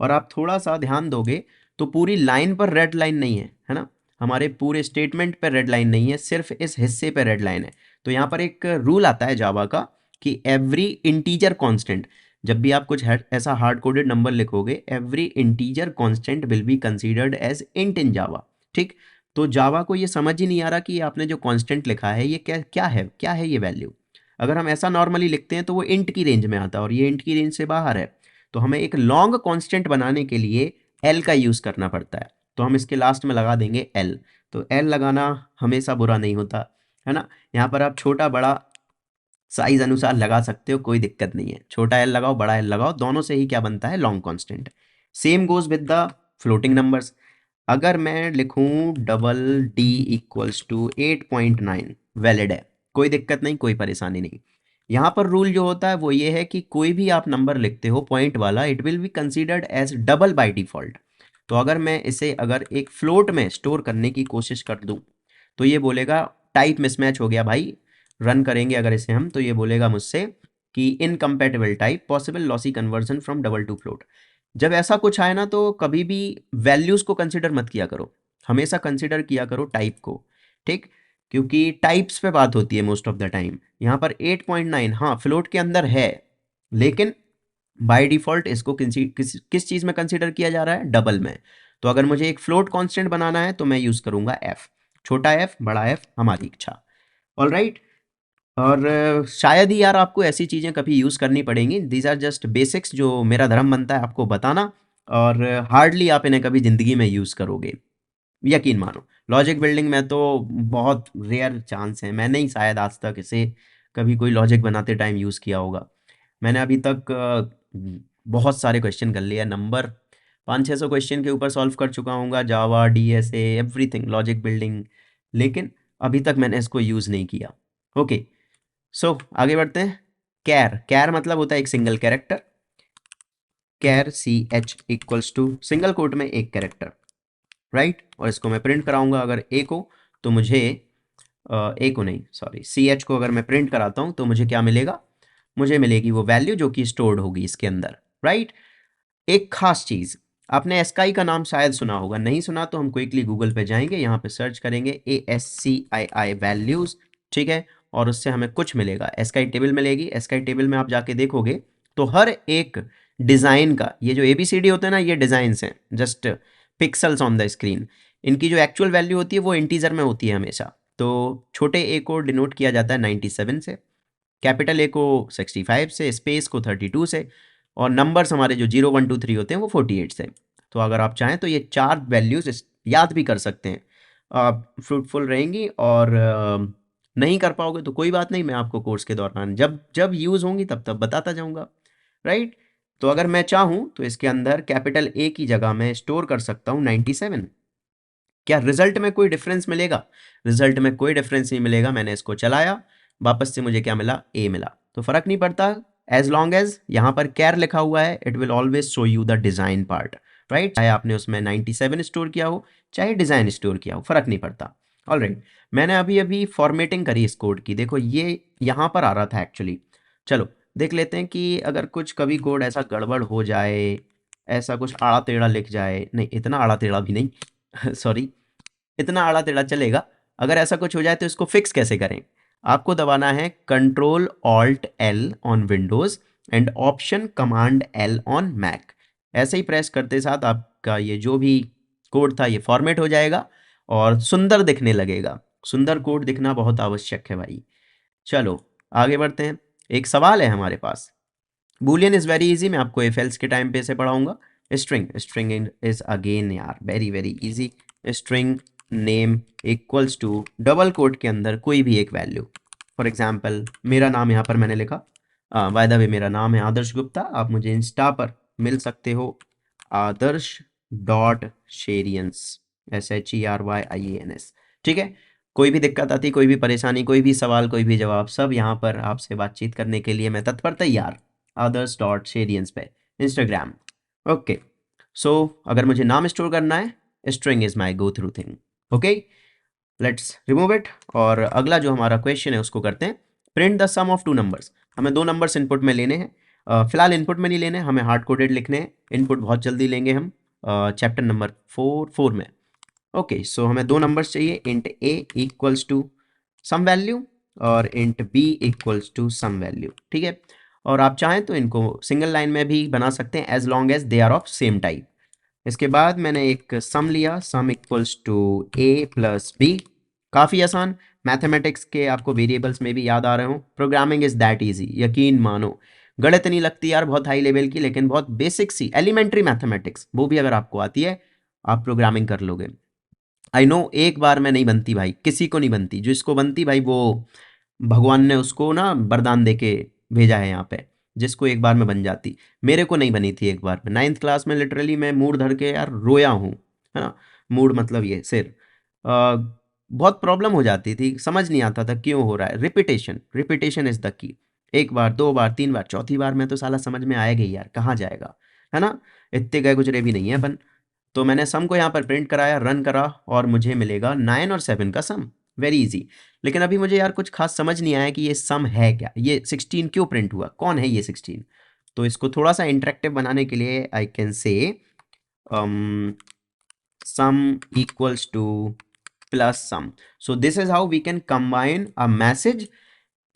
और आप थोड़ा सा ध्यान दोगे तो पूरी लाइन पर रेड लाइन नहीं है ना, हमारे पूरे स्टेटमेंट पर रेड लाइन नहीं है, सिर्फ इस हिस्से पर रेड लाइन है। तो यहाँ पर एक रूल आता है जावा का कि एवरी इंटीजर कांस्टेंट, जब भी आप कुछ ऐसा हार्ड कोडेड नंबर लिखोगे, every integer constant will be considered as int in Java. ठीक, तो जावा को ये समझ ही नहीं आ रहा कि आपने जो कांस्टेंट लिखा है ये क्या क्या है, क्या है ये वैल्यू। अगर हम ऐसा नॉर्मली लिखते हैं तो वो इंट की रेंज में आता है, और ये इंट की रेंज से बाहर है। तो हमें एक लॉन्ग कांस्टेंट बनाने के लिए एल का यूज़ करना पड़ता है, तो हम इसके लास्ट में लगा देंगे एल। तो एल लगाना हमेशा बुरा नहीं होता, है ना। यहाँ पर आप छोटा बड़ा साइज अनुसार लगा सकते हो, कोई दिक्कत नहीं है, छोटा एल लगाओ बड़ा एल लगाओ, दोनों से ही क्या बनता है, long constant. Same goes with the floating numbers. अगर मैं लिखूं double D equals to 8.9, valid है, कोई दिक्कत नहीं, कोई परेशानी नहीं। यहाँ पर रूल जो होता है वो ये है कि कोई भी आप नंबर लिखते हो पॉइंट वाला, it will be considered as double by default. तो अगर मैं इसे अगर एक फ्लोट में स्टोर करने की कोशिश कर दूं तो ये बोलेगा टाइप मिसमैच हो गया भाई। रन करेंगे अगर इसे हम तो ये बोलेगा मुझसे कि incompatible type, possible lossy conversion from double two float. जब ऐसा कुछ आए ना तो कभी भी वैल्यूज को कंसिडर मत किया करो, हमेशा कंसिडर किया करो टाइप को। ठीक, क्योंकि टाइप्स पे बात होती है मोस्ट ऑफ द टाइम। यहाँ पर 8.9 हाँ फ्लोट के अंदर है, लेकिन बाय डिफॉल्ट इसको किस चीज़ में कंसिडर किया जा रहा है, डबल में। तो अगर मुझे एक फ्लोट कांस्टेंट बनाना है तो मैं यूज़ करूंगा एफ, छोटा एफ बड़ा एफ, हमारी इच्छा। ऑल राइट, और शायद ही यार आपको ऐसी चीज़ें कभी यूज़ करनी पड़ेंगी, दीज आर जस्ट बेसिक्स जो मेरा धर्म बनता है आपको बताना। और हार्डली आप इन्हें कभी ज़िंदगी में यूज़ करोगे, यकीन मानो। लॉजिक बिल्डिंग में तो बहुत रेयर चांस है, मैंने ही शायद आज तक इसे कभी कोई लॉजिक बनाते टाइम यूज़ किया होगा। मैंने अभी तक बहुत सारे क्वेश्चन कर लिए, नंबर 500-600 क्वेश्चन के ऊपर सॉल्व कर चुका हूँ, जावा, डीएसए, एवरीथिंग, लॉजिक बिल्डिंग, लेकिन अभी तक मैंने इसको यूज़ नहीं किया। ओके, सो आगे बढ़ते हैं। कैर, कैर मतलब होता है एक single character. Char CH equals to single quote में एक कैरेक्टर, राइट। और इसको मैं प्रिंट कराऊंगा, अगर ए को तो मुझे ए को नहीं, सॉरी, CH को अगर मैं प्रिंट कराता हूँ तो मुझे क्या मिलेगा, मुझे मिलेगी वो वैल्यू जो कि स्टोर्ड होगी इसके अंदर, राइट। एक खास चीज़, आपने एस्काई का नाम शायद सुना होगा, नहीं सुना तो हम क्विकली गूगल पे जाएंगे, यहाँ पे सर्च करेंगे ASCII वैल्यूज़, ठीक है, और उससे हमें कुछ मिलेगा, एस्काई टेबल मिलेगी। एस्काई टेबल में आप जाके देखोगे तो हर एक डिज़ाइन का, ये जो ABCD होते हैं ना, ये डिज़ाइंस हैं, just pixels on the screen. इनकी जो एक्चुअल वैल्यू होती है वो इंटीजर में होती है हमेशा। तो छोटे ए को डिनोट किया जाता है 97 से, कैपिटल ए को 65 से, स्पेस को 32 से, और नंबर्स हमारे जो 0 1 2 3 होते हैं वो 48 से। तो अगर आप चाहें तो ये 4 वैल्यूज याद भी कर सकते हैं, आप फ्रूटफुल रहेंगी। और नहीं कर पाओगे तो कोई बात नहीं, मैं आपको कोर्स के दौरान जब जब यूज़ होंगी तब तब बताता जाऊंगा, राइट। तो अगर मैं चाहूँ तो इसके अंदर कैपिटल ए की जगह मैं स्टोर कर सकता हूँ 97। क्या रिजल्ट में कोई डिफरेंस मिलेगा? रिजल्ट में कोई डिफरेंस नहीं मिलेगा। मैंने इसको चलाया, वापस से मुझे क्या मिला, ए मिला, तो फर्क नहीं पड़ता। एज लॉन्ग एज यहाँ पर कैर लिखा हुआ है, it will always show you the design part, right. चाहे आपने उसमें 97 स्टोर किया हो, चाहे डिजाइन स्टोर किया हो, फर्क नहीं पड़ता। ऑलराइट, मैंने अभी अभी फॉर्मेटिंग करी इस कोड की, देखो ये यहाँ पर आ रहा था एक्चुअली। चलो देख लेते हैं कि अगर कुछ कभी कोड ऐसा गड़बड़ हो जाए, ऐसा कुछ आड़ा टेढ़ा लिख जाए, नहीं इतना आड़ा टेढ़ा भी नहीं सॉरी, इतना आड़ा टेढ़ा चलेगा। अगर ऐसा कुछ हो जाए तो इसको फिक्स कैसे करें? आपको दबाना है control alt L on Windows and option command L on Mac. ऐसे ही प्रेस करते साथ आपका ये जो भी कोड था ये फॉर्मेट हो जाएगा और सुंदर दिखने लगेगा। सुंदर कोड दिखना बहुत आवश्यक है भाई। चलो आगे बढ़ते हैं। एक सवाल है हमारे पास, बूलियन इज वेरी इजी, मैं आपको इफ एल्स के टाइम पे से पढ़ाऊंगा। स्ट्रिंग, स्ट्रिंग इज अगेन यार very very easy. String name equals to double quote के अंदर कोई भी एक वैल्यू। फॉर एग्जाम्पल मेरा नाम यहाँ पर मैंने लिखा, बाय द वे मेरा नाम है आदर्श गुप्ता, आप मुझे इंस्टा पर मिल सकते हो आदर्श डॉट शेरियंस, SHERYIANS, ठीक है। कोई भी दिक्कत आती, कोई भी परेशानी, कोई भी सवाल, कोई भी जवाब, सब यहाँ पर आपसे बातचीत करने के लिए मैं तत्पर तैयार। आदर्श डॉट शेरियंस पे इंस्टाग्राम। ओके, सो अगर मुझे नाम स्टोर करना है, string is my go through thing. Okay, let's remove it. और अगला जो हमारा क्वेश्चन है उसको करते हैं, print the sum of two numbers. हमें दो नंबर्स इनपुट में लेने हैं, फिलहाल इनपुट में नहीं लेने, हमें हार्ड कोडेड लिखने हैं। इनपुट बहुत जल्दी लेंगे हम चैप्टर नंबर 4 में। ओके, सो हमें दो नंबर्स चाहिए, int a equals to some value और int b equals to some value, ठीक है। और आप चाहें तो इनको सिंगल लाइन में भी बना सकते हैं, as long as they are of same type. इसके बाद मैंने एक सम लिया, sum equals to A plus B. काफ़ी आसान, मैथमेटिक्स के आपको वेरिएबल्स में भी याद आ रहे हो। प्रोग्रामिंग इज़ दैट इजी, यकीन मानो। गणित नहीं लगती यार बहुत हाई लेवल की, लेकिन बहुत बेसिक सी एलिमेंट्री मैथमेटिक्स, वो भी अगर आपको आती है आप प्रोग्रामिंग कर लोगे। आई नो एक बार में नहीं बनती भाई, किसी को नहीं बनती, जो इसको बनती भाई वो भगवान ने उसको ना वरदान दे के भेजा है यहाँ पे, जिसको एक बार में बन जाती। मेरे को नहीं बनी थी एक बार में, 9th क्लास में लिटरली मैं मूड धर के यार रोया हूँ, है ना। मूड मतलब ये सिर, बहुत प्रॉब्लम हो जाती थी, समझ नहीं आता था क्यों हो रहा है। Repetition, repetition is the key. एक बार, दो बार, तीन बार, चौथी बार में तो साला समझ में आएगा ही यार, कहाँ जाएगा, है ना। इतने गए गुजरे भी नहीं है अपन। तो मैंने सम को यहाँ पर प्रिंट कराया, रन करा, और मुझे मिलेगा 9 और 7 का सम, वेरी इजी। लेकिन अभी मुझे यार कुछ खास समझ नहीं आया कि ये सम है क्या, ये 16 क्यों प्रिंट हुआ, कौन है ये 16। तो इसको थोड़ा सा इंटरेक्टिव बनाने के लिए I can say sum equals to plus sum. So this is how we can combine a message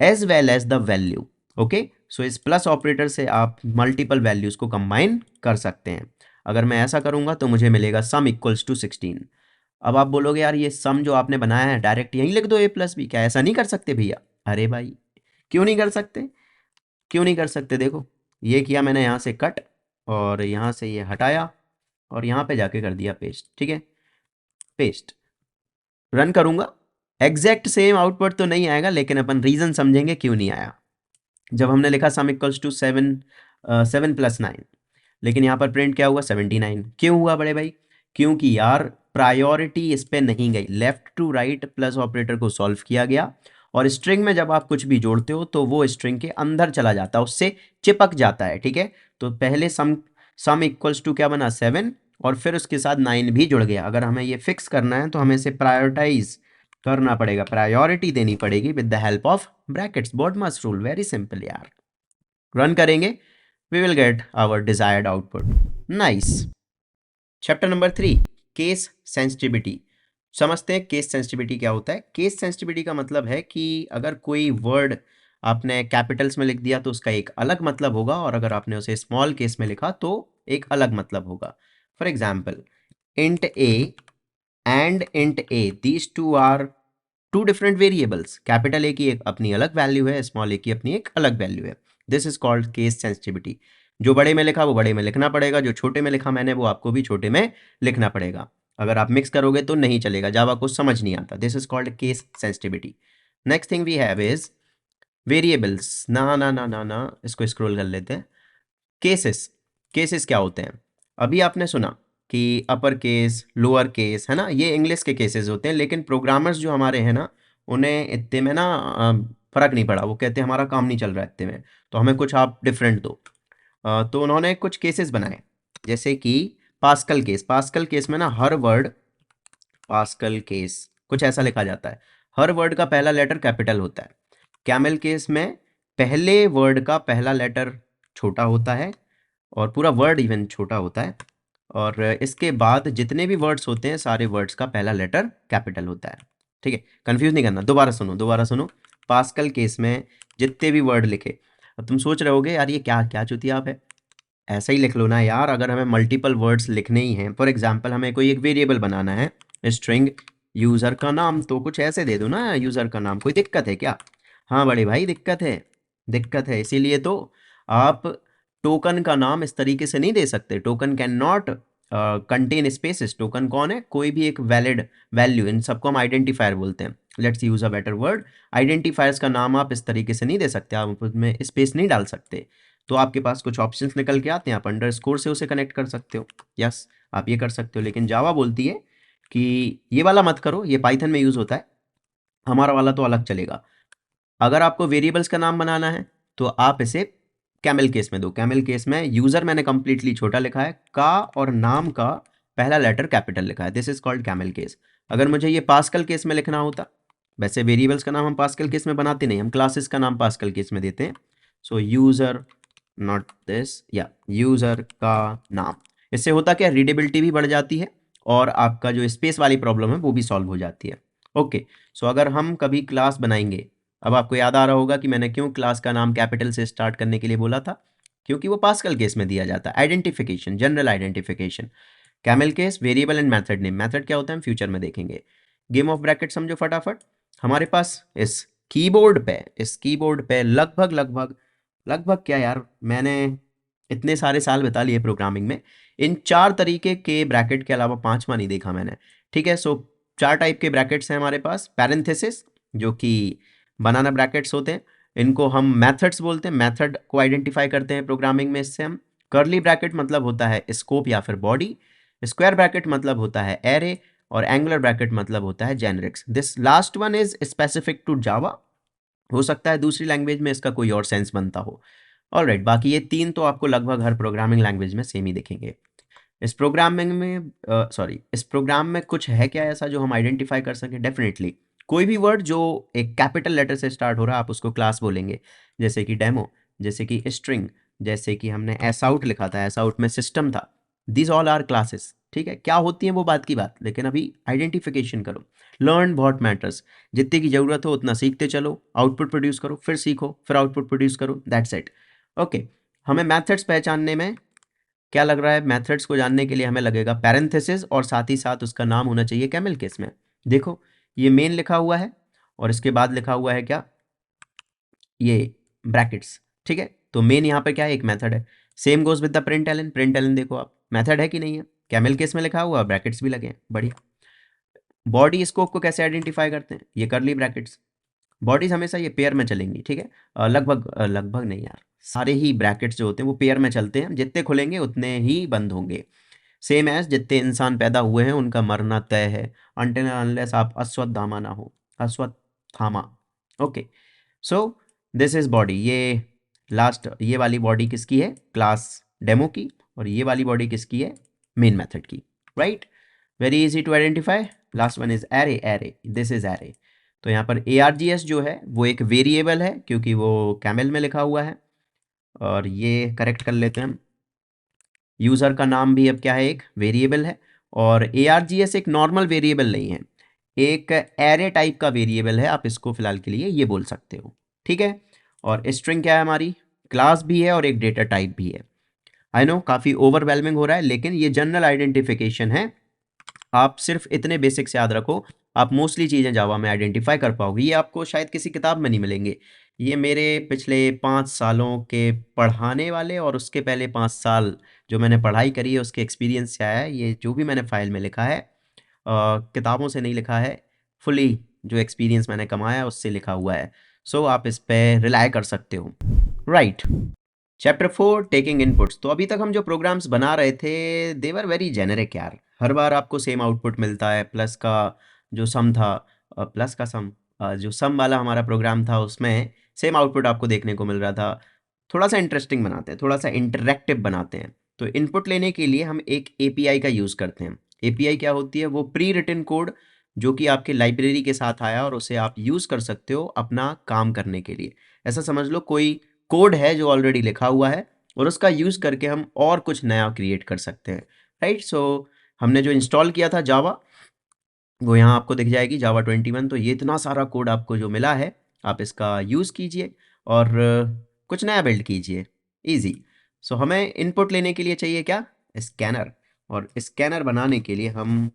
as well as the value. Okay, so इस प्लस ऑपरेटर से आप मल्टीपल वैल्यूज को कंबाइन कर सकते हैं। अगर मैं ऐसा करूंगा तो मुझे मिलेगा सम इक्वल्स टू 16। अब आप बोलोगे यार ये सम जो आपने बनाया है डायरेक्ट यहीं लिख दो ए प्लस बी, क्या ऐसा नहीं कर सकते भैया? अरे भाई क्यों नहीं कर सकते, क्यों नहीं कर सकते? देखो ये किया मैंने यहाँ से कट और यहाँ से ये हटाया, और यहाँ पे जाके कर दिया पेस्ट, ठीक है, पेस्ट। रन करूंगा, एग्जैक्ट सेम आउटपुट तो नहीं आएगा, लेकिन अपन रीजन समझेंगे क्यों नहीं आया। जब हमने लिखा सम इक्वल्स टू 7 + 9, लेकिन यहाँ पर प्रिंट क्या हुआ 79, क्यों हुआ बड़े भाई? क्योंकि यार प्रायोरिटी इस पे नहीं गई, left to right plus operator को सॉल्व किया गया, और स्ट्रिंग में जब आप कुछ भी जोड़ते हो तो वो स्ट्रिंग के अंदर चला जाता है, उससे चिपक जाता है, ठीक है। तो पहले सम इक्वल्स टू क्या बना 7, और फिर उसके साथ 9 भी जुड़ गया। अगर हमें ये फिक्स करना है तो हमें इसे प्रायोरिटाइज करना पड़ेगा, प्रायोरिटी देनी पड़ेगी with the help of brackets, BODMAS rule, very simple यार। रन करेंगे, we will get our desired output. Nice. Chapter number 3, case sensitivity. समझते हैं केस सेंसिटिविटी क्या होता है। केस सेंसिटिविटी का मतलब है कि अगर कोई वर्ड आपने कैपिटल्स में लिख दिया तो उसका एक अलग मतलब होगा, और अगर आपने उसे स्मॉल केस में लिखा तो एक अलग मतलब होगा। For example, int A and int A, these two are two different variables. Capital A की एक अपनी अलग वैल्यू है, स्मॉल ए की अपनी एक अलग वैल्यू है। This is called case sensitivity. जो बड़े में लिखा वो बड़े में लिखना पड़ेगा, जो छोटे में लिखा मैंने वो आपको भी छोटे में लिखना पड़ेगा। अगर आप मिक्स करोगे तो नहीं चलेगा, जावा को समझ नहीं आता। This is called case sensitivity. Next thing we have is variables. ना ना ना ना ना, इसको स्क्रॉल कर लेते हैं। केसेस, केसेस क्या होते हैं? अभी आपने सुना कि अपर केस, लोअर केस, है ना, ये इंग्लिश के केसेस होते हैं, लेकिन प्रोग्रामर्स जो हमारे हैं ना, उन्हें इतने में ना फर्क नहीं पड़ा। वो कहते हैं हमारा काम नहीं चल रहा है इतने में, तो हमें कुछ आप डिफरेंट दो। तो उन्होंने कुछ केसेस बनाए, जैसे कि पास्कल केस। पास्कल केस में ना हर वर्ड, पास्कल केस कुछ ऐसा लिखा जाता है, हर वर्ड का पहला लेटर कैपिटल होता है। कैमल केस में पहले वर्ड का पहला लेटर छोटा होता है, और पूरा वर्ड इवन छोटा होता है, और इसके बाद जितने भी वर्ड्स होते हैं सारे वर्ड्स का पहला लेटर कैपिटल होता है, ठीक है। कंफ्यूज नहीं करना, दोबारा सुनो दोबारा सुनो। पास्कल केस में जितने भी वर्ड लिखे, अब तुम सोच रहे होगे यार ये क्या क्या चुतिया आप है, ऐसा ही लिख लो ना यार। अगर हमें मल्टीपल वर्ड्स लिखने ही हैं, फॉर एग्जाम्पल हमें कोई एक वेरिएबल बनाना है, स्ट्रिंग यूज़र का नाम, तो कुछ ऐसे दे दो ना, यूज़र का नाम। कोई दिक्कत है क्या? हाँ बड़े भाई दिक्कत है, दिक्कत है। इसीलिए तो आप टोकन का नाम इस तरीके से नहीं दे सकते। Token can not contain spaces. Token कौन है? कोई भी एक वैलिड वैल्यू, इन सबको हम आइडेंटिफायर बोलते हैं। Let's use a better word. Identifiers का नाम आप इस तरीके से नहीं दे सकते, आप उसमें स्पेस नहीं डाल सकते। तो आपके पास कुछ ऑप्शंस निकल के आते हैं, आप अंडरस्कोर से उसे कनेक्ट कर सकते हो। यस, आप ये कर सकते हो, लेकिन जावा बोलती है कि ये वाला मत करो, ये पाइथन में यूज होता है, हमारा वाला तो अलग चलेगा। अगर आपको वेरिएबल्स का नाम बनाना है तो आप इसे कैमल केस में दो। कैमल केस में यूजर मैंने कंप्लीटली छोटा लिखा है, का और नाम का पहला लेटर कैपिटल लिखा है। This is called camel case. अगर मुझे ये पास्कल केस में लिखना होता, वैसे वेरिएबल्स का नाम हम पास्कल केस में बनाते नहीं, हम क्लासेस का नाम पास्कल केस में देते हैं। सो यूजर, नॉट दिस, या यूजर का नाम। इससे होता क्या, रीडेबिलिटी भी बढ़ जाती है, और आपका जो स्पेस वाली प्रॉब्लम है वो भी सॉल्व हो जाती है। ओके, सो अगर हम कभी क्लास बनाएंगे, अब आपको याद आ रहा होगा कि मैंने क्यों क्लास का नाम कैपिटल से स्टार्ट करने के लिए बोला था, क्योंकि वो पास्कल केस में दिया जाता है। Identification, general identification. Camel case, variable and method name. Method क्या होता है हम फ्यूचर में देखेंगे। गेम ऑफ ब्रैकेट समझो फटाफट। हमारे पास इस कीबोर्ड पे लगभग लगभग लगभग क्या यार, मैंने इतने सारे साल बिता लिए प्रोग्रामिंग में, इन 4 तरीके के ब्रैकेट के अलावा 5वां नहीं देखा मैंने, ठीक है। सो 4 टाइप के ब्रैकेट्स हैं हमारे पास। पैरेंथेसिस, जो कि बनाना ब्रैकेट्स होते हैं, इनको हम मेथड्स बोलते हैं, मेथड को आइडेंटिफाई करते हैं प्रोग्रामिंग में इससे हम। कर्ली ब्रैकेट मतलब होता है स्कोप या फिर बॉडी। स्क्वायर ब्रैकेट मतलब होता है एरे, और एंगुलर ब्रैकेट मतलब होता है generics. This last one is specific to Java, हो सकता है दूसरी लैंग्वेज में इसका कोई और सेंस बनता हो। ऑलराइट, बाकी ये 3 तो आपको लगभग हर प्रोग्रामिंग लैंग्वेज में सेम ही दिखेंगे। इस प्रोग्रामिंग में इस प्रोग्राम में कुछ है क्या ऐसा जो हम आइडेंटिफाई कर सकें? डेफिनेटली। कोई भी वर्ड जो एक कैपिटल लेटर से स्टार्ट हो रहा है आप उसको क्लास बोलेंगे, जैसे कि डेमो, जैसे कि स्ट्रिंग, जैसे कि हमने एस आउट लिखा था, एस आउट में सिस्टम था। दिस ऑल आर क्लासेस, ठीक है। क्या होती है वो बात की बात, लेकिन अभी आइडेंटिफिकेशन करो। लर्न व्हाट मैटर्स, जितने की ज़रूरत हो उतना सीखते चलो, आउटपुट प्रोड्यूस करो, फिर सीखो, फिर आउटपुट प्रोड्यूस करो, दैट्स इट। ओके, हमें मैथड्स पहचानने में क्या लग रहा है? मेथड्स को जानने के लिए हमें लगेगा पैरेंथेसिस, और साथ ही साथ उसका नाम होना चाहिए कैमल केस में। देखो ये मेन लिखा हुआ है, और इसके बाद लिखा हुआ है क्या, ये ब्रैकेट्स, ठीक है। तो मेन यहाँ पे क्या है, एक मेथड है। Same goes with the print ln. Print ln देखो आप, मेथड है कि नहीं है? कैमल केस में लिखा हुआ, ब्रैकेट्स भी लगे हैं, बढ़िया। बॉडी स्कोप को कैसे आइडेंटिफाई करते हैं, ये करली ब्रैकेट्स। बॉडीज हमेशा ये पेयर में चलेंगी, ठीक है। लगभग नहीं यार, सारे ही ब्रैकेट्स जो होते हैं वो पेयर में चलते हैं, जितने खुलेंगे उतने ही बंद होंगे। सेम एज जितने इंसान पैदा हुए हैं उनका मरना तय है, अनटिल अनलेस आप अश्वत्थामा ना हो, Ashwatthama. Okay, so this is body. ये लास्ट, ये वाली बॉडी किसकी है, क्लास डेमो की, और ये वाली बॉडी किसकी है, मेन मेथड की, right. Very easy to identify. Last one is array, array, this is array. तो यहाँ पर ARGS जो है वो एक वेरिएबल है क्योंकि वो कैमल में लिखा हुआ है, और ये करेक्ट कर लेते हैं हम। यूज़र का नाम भी अब क्या है, एक वेरिएबल है, और ARGS एक नॉर्मल वेरिएबल नहीं है, एक एरे टाइप का वेरिएबल है, आप इसको फिलहाल के लिए ये बोल सकते हो, ठीक है। और स्ट्रिंग क्या है हमारी, क्लास भी है और एक डेटा टाइप भी है। आई नो काफ़ी ओवरवेलमिंग हो रहा है, लेकिन ये जनरल आइडेंटिफिकेशन है, आप सिर्फ इतने बेसिक्स याद रखो, आप मोस्टली चीज़ें जावा में आइडेंटिफाई कर पाओगे। ये आपको शायद किसी किताब में नहीं मिलेंगे, ये मेरे पिछले 5 सालों के पढ़ाने वाले और उसके पहले 5 साल जो मैंने पढ़ाई करी है उसके एक्सपीरियंस से आया है। ये जो भी मैंने फाइल में लिखा है किताबों से नहीं लिखा है, फुली जो एक्सपीरियंस मैंने कमाया है उससे लिखा हुआ है। सो आप इस पे रिलाय कर सकते हो, राइट। Chapter 4 taking inputs. तो अभी तक हम जो प्रोग्राम्स बना रहे थे देवर वेरी जेनेरिक यार, हर बार आपको सेम आउटपुट मिलता है। प्लस का जो सम था, प्लस का सम, जो सम वाला हमारा प्रोग्राम था उसमें सेम आउटपुट आपको देखने को मिल रहा था। थोड़ा सा इंटरेस्टिंग बनाते हैं, थोड़ा सा इंटरेक्टिव बनाते हैं। तो इनपुट लेने के लिए हम एक API का यूज़ करते हैं। API क्या होती है, वो प्री रिटन कोड जो कि आपके लाइब्रेरी के साथ आया और उसे आप यूज़ कर सकते हो अपना काम करने के लिए। ऐसा समझ लो कोई कोड है जो ऑलरेडी लिखा हुआ है और उसका यूज़ करके हम और कुछ नया क्रिएट कर सकते हैं, राइट। सो हमने जो इंस्टॉल किया था जावा, वो यहाँ आपको दिख जाएगी जावा 21। तो ये इतना सारा कोड आपको जो मिला है आप इसका यूज़ कीजिए और कुछ नया बिल्ड कीजिए, इजी। सो हमें इनपुट लेने के लिए चाहिए क्या, स्कैनर। और स्कैनर बनाने के लिए हम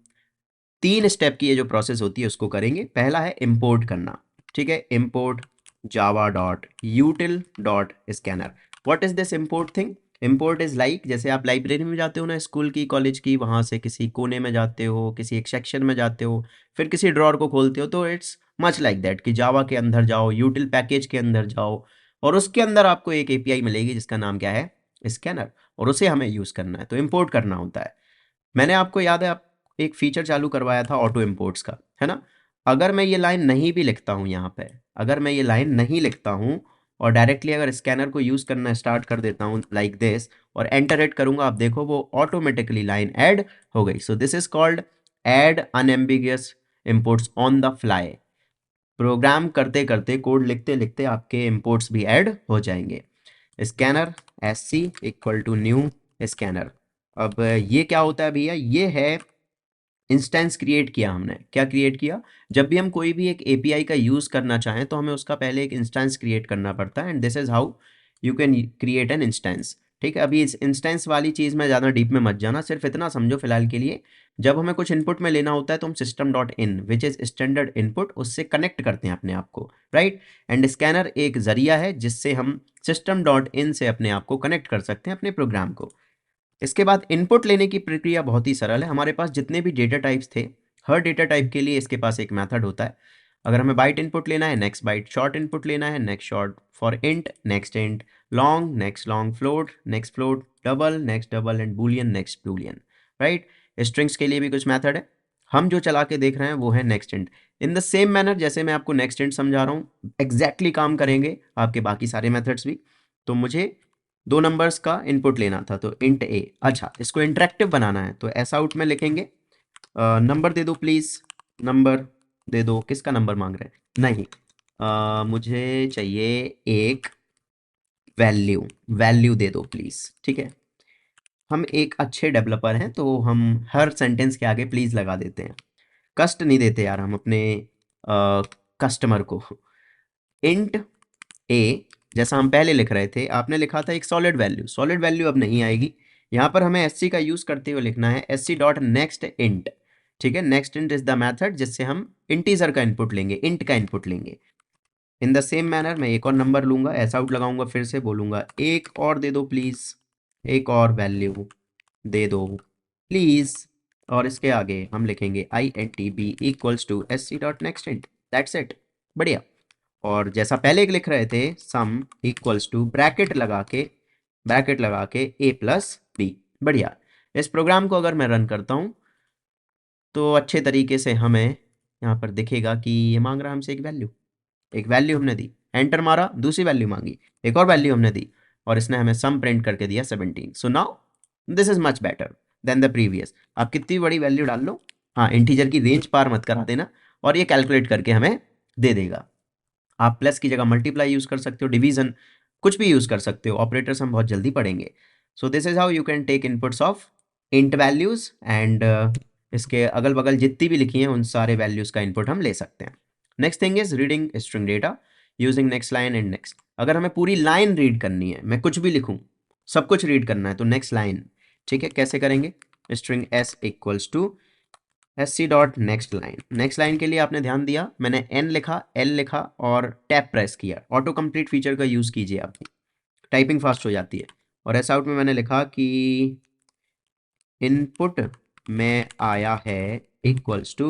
3 स्टेप की ये जो प्रोसेस होती है उसको करेंगे। पहला है इंपोर्ट करना, ठीक है, import java.util.scanner। What is this import thing, import is like जैसे आप लाइब्रेरी में जाते हो ना, स्कूल की कॉलेज की, वहाँ से किसी कोने में जाते हो, किसी एक सेक्शन में जाते हो, फिर किसी ड्रॉर को खोलते हो, तो इट्स मच लाइक दैट कि जावा के अंदर जाओ, यूटिल पैकेज के अंदर जाओ, और उसके अंदर आपको एक API मिलेगी जिसका नाम क्या है, स्कैनर, और उसे हमें यूज़ करना है, तो इंपोर्ट करना होता है। मैंने आपको याद है, आप एक फीचर चालू करवाया था ऑटो इंपोर्ट्स का, है ना। अगर मैं ये लाइन नहीं भी लिखता हूँ यहाँ पे, अगर मैं ये लाइन नहीं लिखता हूँ और डायरेक्टली अगर स्कैनर को यूज़ करना स्टार्ट कर देता हूँ लाइक दिस और एंटर हिट करूँगा, आप देखो वो ऑटोमेटिकली लाइन ऐड हो गई। So this is called add unambiguous imports on the fly. Program करते करते, कोड लिखते लिखते आपके इंपोर्ट्स भी ऐड हो जाएंगे। Scanner SC equal to new scanner. अब ये क्या होता है भैया, ये है इंस्टेंस क्रिएट किया हमने। क्या क्रिएट किया, जब भी हम कोई भी एक API का यूज़ करना चाहें तो हमें उसका पहले एक इंस्टेंस क्रिएट करना पड़ता है, and this is how you can create an instance. ठीक है, अभी इस इंस्टेंस वाली चीज़ में ज़्यादा डीप में मत जाना, सिर्फ इतना समझो फिलहाल के लिए। जब हमें कुछ इनपुट में लेना होता है तो हम system.in which is standard input उससे कनेक्ट करते हैं अपने आप को, राइट। एंड स्कैनर एक जरिया है जिससे हम system.in से अपने आप को कनेक्ट कर सकते हैं अपने प्रोग्राम को। इसके बाद इनपुट लेने की प्रक्रिया बहुत ही सरल है। हमारे पास जितने भी डेटा टाइप्स थे, हर डेटा टाइप के लिए इसके पास एक मेथड होता है। अगर हमें बाइट इनपुट लेना है, नेक्स्ट बाइट, शॉर्ट इनपुट लेना है, next short, for int, next int, long, next long, float, next float, double, next double, and Boolean, next Boolean, right. Strings के लिए भी कुछ मेथड है, हम जो चला के देख रहे हैं वो है next int. In the same manner जैसे मैं आपको नेक्स्ट इंट समझा रहा हूँ, एग्जैक्टली काम करेंगे आपके बाकी सारे मेथड्स भी। तो मुझे 2 नंबर्स का इनपुट लेना था, तो इंट A। अच्छा, इसको इंटरेक्टिव बनाना है तो ऐसा आउट में लिखेंगे नंबर दे दो प्लीज़, नंबर दे दो। किसका नंबर मांग रहे हैं, नहीं, मुझे चाहिए एक वैल्यू, वैल्यू दे दो प्लीज़, ठीक है। हम एक अच्छे डेवलपर हैं तो हम हर सेंटेंस के आगे प्लीज़ लगा देते हैं, कष्ट नहीं देते यार हम अपने कस्टमर को। इंट A जैसा हम पहले लिख रहे थे, आपने लिखा था एक सॉलिड वैल्यू, सॉलिड वैल्यू अब नहीं आएगी। यहाँ पर हमें SC का यूज़ करते हुए लिखना है SC डॉट नेक्स्ट इंट, ठीक है। Next int is the method जिससे हम इंटीजर का इनपुट लेंगे, इंट का इनपुट लेंगे। इन द सेम मैनर मैं एक और नंबर लूंगा, ऐसा आउट लगाऊंगा, फिर से बोलूंगा एक और दे दो प्लीज़, एक और वैल्यू दे दो, प्लीज़। और इसके आगे हम लिखेंगे INTB equals to SC dot next int, that's it. बढ़िया। और जैसा पहले लिख रहे थे, सम इक्वल्स टू ब्रैकेट लगा के A प्लस बी। बढ़िया। इस प्रोग्राम को अगर मैं रन करता हूँ तो अच्छे तरीके से हमें यहाँ पर दिखेगा कि ये मांग रहा है हमसे एक वैल्यू हमने दी, एंटर मारा, दूसरी वैल्यू मांगी, एक और वैल्यू हमने दी, और इसने हमें सम प्रिंट करके दिया 17। So now this is much better than the previous. आप कितनी बड़ी वैल्यू डाल लो, हाँ, इंटीजर की रेंज पार मत करा देना, और ये कैलकुलेट करके हमें दे देगा। आप प्लस की जगह मल्टीप्लाई यूज कर सकते हो, डिवीजन, कुछ भी यूज कर सकते हो। ऑपरेटर्स हम बहुत जल्दी पढ़ेंगे। So this is how you can take inputs of int values and इसके अगल बगल जितनी भी लिखी हैं उन सारे वैल्यूज का इनपुट हम ले सकते हैं। Next thing is reading string data using next line and next. अगर हमें पूरी लाइन रीड करनी है, मैं कुछ भी लिखूं, सब कुछ रीड करना है, तो नेक्स्ट लाइन, ठीक है, कैसे करेंगे? String s equals to SC dot next line के लिए आपने ध्यान दिया, मैंने N लिखा, L लिखा और टैब प्रेस किया। ऑटो कंप्लीट फीचर का यूज़ कीजिए, आपकी टाइपिंग फास्ट हो जाती है। और एस आउट में मैंने लिखा कि इनपुट में आया है इक्वल्स टू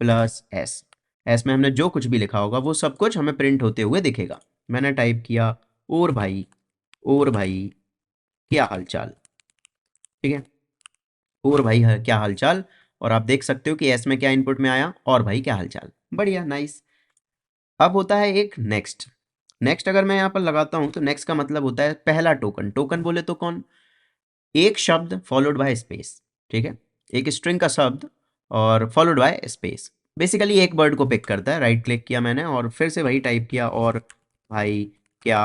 प्लस एस में हमने जो कुछ भी लिखा होगा वो सब कुछ हमें प्रिंट होते हुए दिखेगा। मैंने टाइप किया और भाई क्या हालचाल, ठीक है, और भाई क्या हालचाल। और आप देख सकते हो कि एस में क्या इनपुट में आया, और भाई क्या हालचाल। बढ़िया, नाइस। अब होता है एक नेक्स्ट अगर मैं यहाँ पर लगाता हूँ तो नेक्स्ट का मतलब होता है पहला टोकन बोले तो कौन? एक शब्द फॉलोड बाय स्पेस, ठीक है, एक स्ट्रिंग का शब्द और फॉलोड बाय स्पेस, बेसिकली एक वर्ड को पिक करता है। राइट क्लिक किया मैंने और फिर से वही टाइप किया, और भाई क्या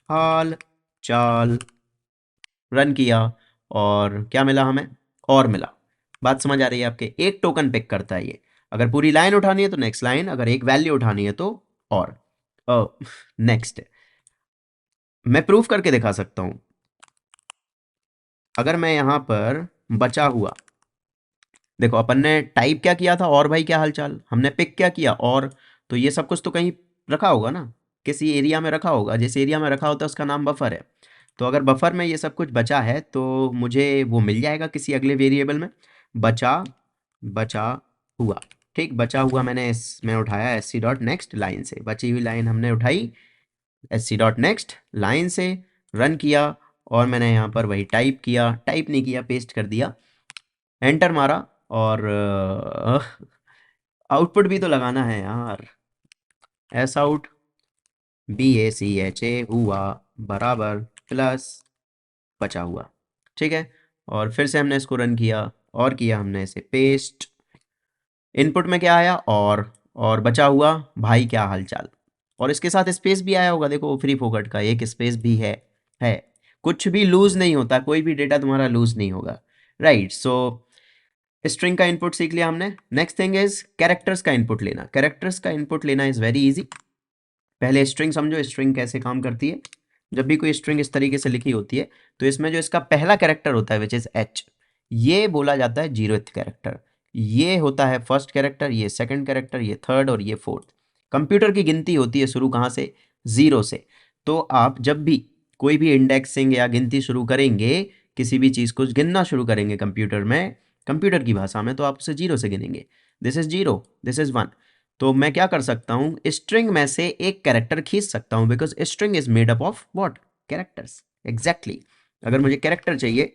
हाल चाल, रन किया, और क्या मिला हमें? और मिला। बात समझ आ रही है आपके? एक टोकन पिक करता है ये। अगर पूरी लाइन उठानी है तो नेक्स्ट लाइन, अगर एक वैल्यू उठानी है तो और नेक्स्ट। मैं प्रूफ करके दिखा सकता हूं। अगर मैं यहां पर बचा हुआ, देखो अपन ने टाइप क्या किया था, और भाई क्या हालचाल, हमने पिक क्या किया, और, तो ये सब कुछ तो कहीं रखा होगा ना, किसी एरिया में रखा होगा। जिस एरिया में रखा होता है उसका नाम बफर है। तो अगर बफर में ये सब कुछ बचा है तो मुझे वो मिल जाएगा किसी अगले वेरिएबल में। बचा बचा हुआ, ठीक, बचा हुआ मैंने इसमें उठाया एस सी डॉट नेक्स्ट लाइन से, बची हुई लाइन हमने उठाई एस सी डॉट नेक्स्ट लाइन से, रन किया, और मैंने यहाँ पर वही टाइप किया, टाइप नहीं किया, पेस्ट कर दिया, एंटर मारा, और आउटपुट भी तो लगाना है यार। एस आउट BACHA हुआ बराबर प्लस बचा हुआ, ठीक है। और फिर से हमने इसको रन किया और किया हमने इसे पेस्ट। इनपुट में क्या आया? और बचा हुआ भाई क्या हालचाल, और इसके साथ स्पेस भी आया होगा, देखो फ्री फोकट का एक स्पेस भी है। कुछ भी लूज नहीं होता, कोई भी डेटा तुम्हारा लूज नहीं होगा, राइट। सो स्ट्रिंग का इनपुट सीख लिया हमने। नेक्स्ट थिंग इज कैरेक्टर्स का इनपुट लेना। कैरेक्टर्स का इनपुट लेना इज वेरी इजी। पहले स्ट्रिंग समझो, स्ट्रिंग कैसे काम करती है। जब भी कोई स्ट्रिंग इस तरीके से लिखी होती है तो इसमें जो इसका पहला कैरेक्टर होता है विच इज एच, ये बोला जाता है जीरोथ कैरेक्टर। ये होता है फर्स्ट कैरेक्टर, ये सेकंड कैरेक्टर, ये थर्ड और ये फोर्थ। कंप्यूटर की गिनती होती है शुरू कहाँ से? जीरो से। तो आप जब भी कोई भी इंडेक्सिंग या गिनती शुरू करेंगे, किसी भी चीज़ को गिनना शुरू करेंगे कंप्यूटर में, कंप्यूटर की भाषा में, तो आप उसे जीरो से गिनेंगे। This is zero, this is one. तो मैं क्या कर सकता हूँ, स्ट्रिंग में से एक कैरेक्टर खींच सकता हूँ, because string is made up of what? Characters. Exactly. अगर मुझे कैरेक्टर चाहिए,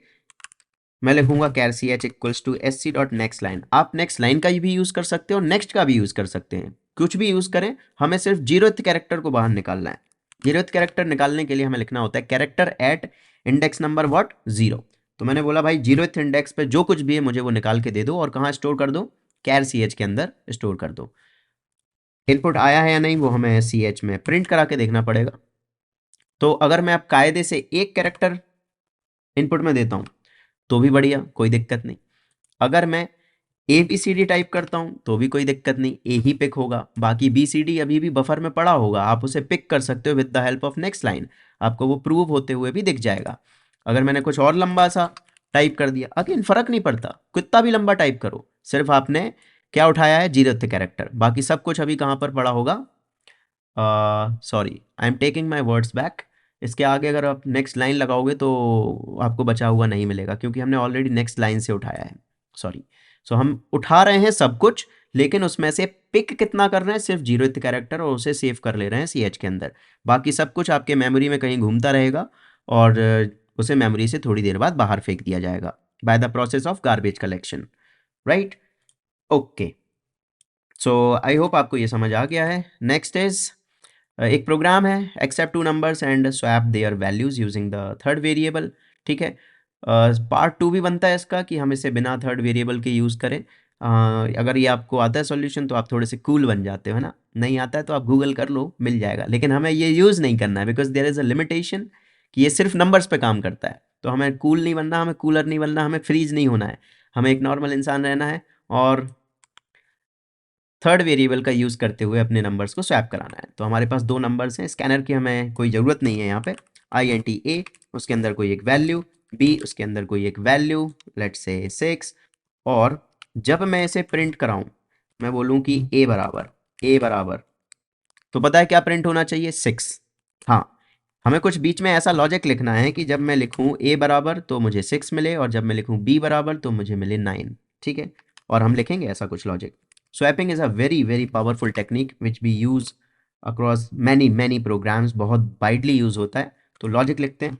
मैं लिखूंगा char c h equals to s C dot next line. आप नेक्स्ट लाइन का भी यूज कर सकते हो, नेक्स्ट का भी यूज कर सकते हैं, कुछ भी यूज करें, हमें सिर्फ जीरोथ कैरेक्टर को बाहर निकालना है। जीरोथ कैरेक्टर निकालने के लिए हमें लिखना होता है character eight index number what? Zero. तो मैंने बोला भाई जीरोथ इंडेक्स पे जो कुछ भी है मुझे वो निकाल के दे दो, और कहाँ स्टोर कर दो? कैर सी एच के अंदर स्टोर कर दो। इनपुट आया है या नहीं वो हमें सी एच में प्रिंट करा के देखना पड़ेगा। तो अगर मैं अब कायदे से एक कैरेक्टर इनपुट में देता हूं तो भी बढ़िया, कोई दिक्कत नहीं। अगर मैं ABCD टाइप करता हूं तो भी कोई दिक्कत नहीं, ए ही पिक होगा, बाकी BCD अभी भी बफर में पड़ा होगा, आप उसे पिक कर सकते हो with the help of next line, आपको वो प्रूव होते हुए भी दिख जाएगा। अगर मैंने कुछ और लंबा सा टाइप कर दिया, अगेन फर्क नहीं पड़ता, कितना भी लंबा टाइप करो, सिर्फ आपने क्या उठाया है? Zeroth character. बाकी सब कुछ अभी कहाँ पर पड़ा होगा? Sorry, I am taking my words back. इसके आगे अगर आप नेक्स्ट लाइन लगाओगे तो आपको बचा हुआ नहीं मिलेगा, क्योंकि हमने ऑलरेडी नेक्स्ट लाइन से उठाया है। सॉरी, सो हम उठा रहे हैं सब कुछ, लेकिन उसमें से पिक कितना कर रहे हैं, सिर्फ 0th कैरेक्टर, और उसे सेव कर ले रहे हैं CH के अंदर। बाकी सब कुछ आपके मेमोरी में कहीं घूमता रहेगा और उसे मेमोरी से थोड़ी देर बाद बाहर फेंक दिया जाएगा by the process of garbage collection, right. Okay, so I hope आपको ये समझ आ गया है। नेक्स्ट इज एक प्रोग्राम है, accept two numbers and swap their values using the third variable. ठीक है, पार्ट 2 भी बनता है इसका कि हम इसे बिना थर्ड वेरिएबल के यूज़ करें। अगर ये आपको आता है सॉल्यूशन तो आप थोड़े से कूल बन जाते हो, है ना। नहीं आता है तो आप गूगल कर लो, मिल जाएगा। लेकिन हमें ये यूज़ नहीं करना है, because there is a limitation कि ये सिर्फ नंबर्स पे काम करता है। तो हमें कूल नहीं बनना, हमें कूलर नहीं बनना, हमें फ्रीज नहीं होना है, हमें एक नॉर्मल इंसान रहना है और थर्ड वेरिएबल का यूज़ करते हुए अपने नंबर्स को स्वैप कराना है। तो हमारे पास 2 नंबर्स हैं, स्कैनर की हमें कोई ज़रूरत नहीं है यहाँ पे। INT A, उसके अंदर कोई एक वैल्यू, B उसके अंदर कोई एक वैल्यू, लेट्स से 6, और जब मैं इसे प्रिंट कराऊं, मैं बोलूं कि A बराबर, तो पता है क्या प्रिंट होना चाहिए, 6। हाँ, हमें कुछ बीच में ऐसा लॉजिक लिखना है कि जब मैं लिखूं A बराबर तो मुझे 6 मिले, और जब मैं लिखूं B बराबर तो मुझे मिले 9। ठीक है, और हम लिखेंगे ऐसा कुछ logic. Swapping is a very very powerful technique which we use across many programs, बहुत वाइडली यूज़ होता है। तो लॉजिक लिखते हैं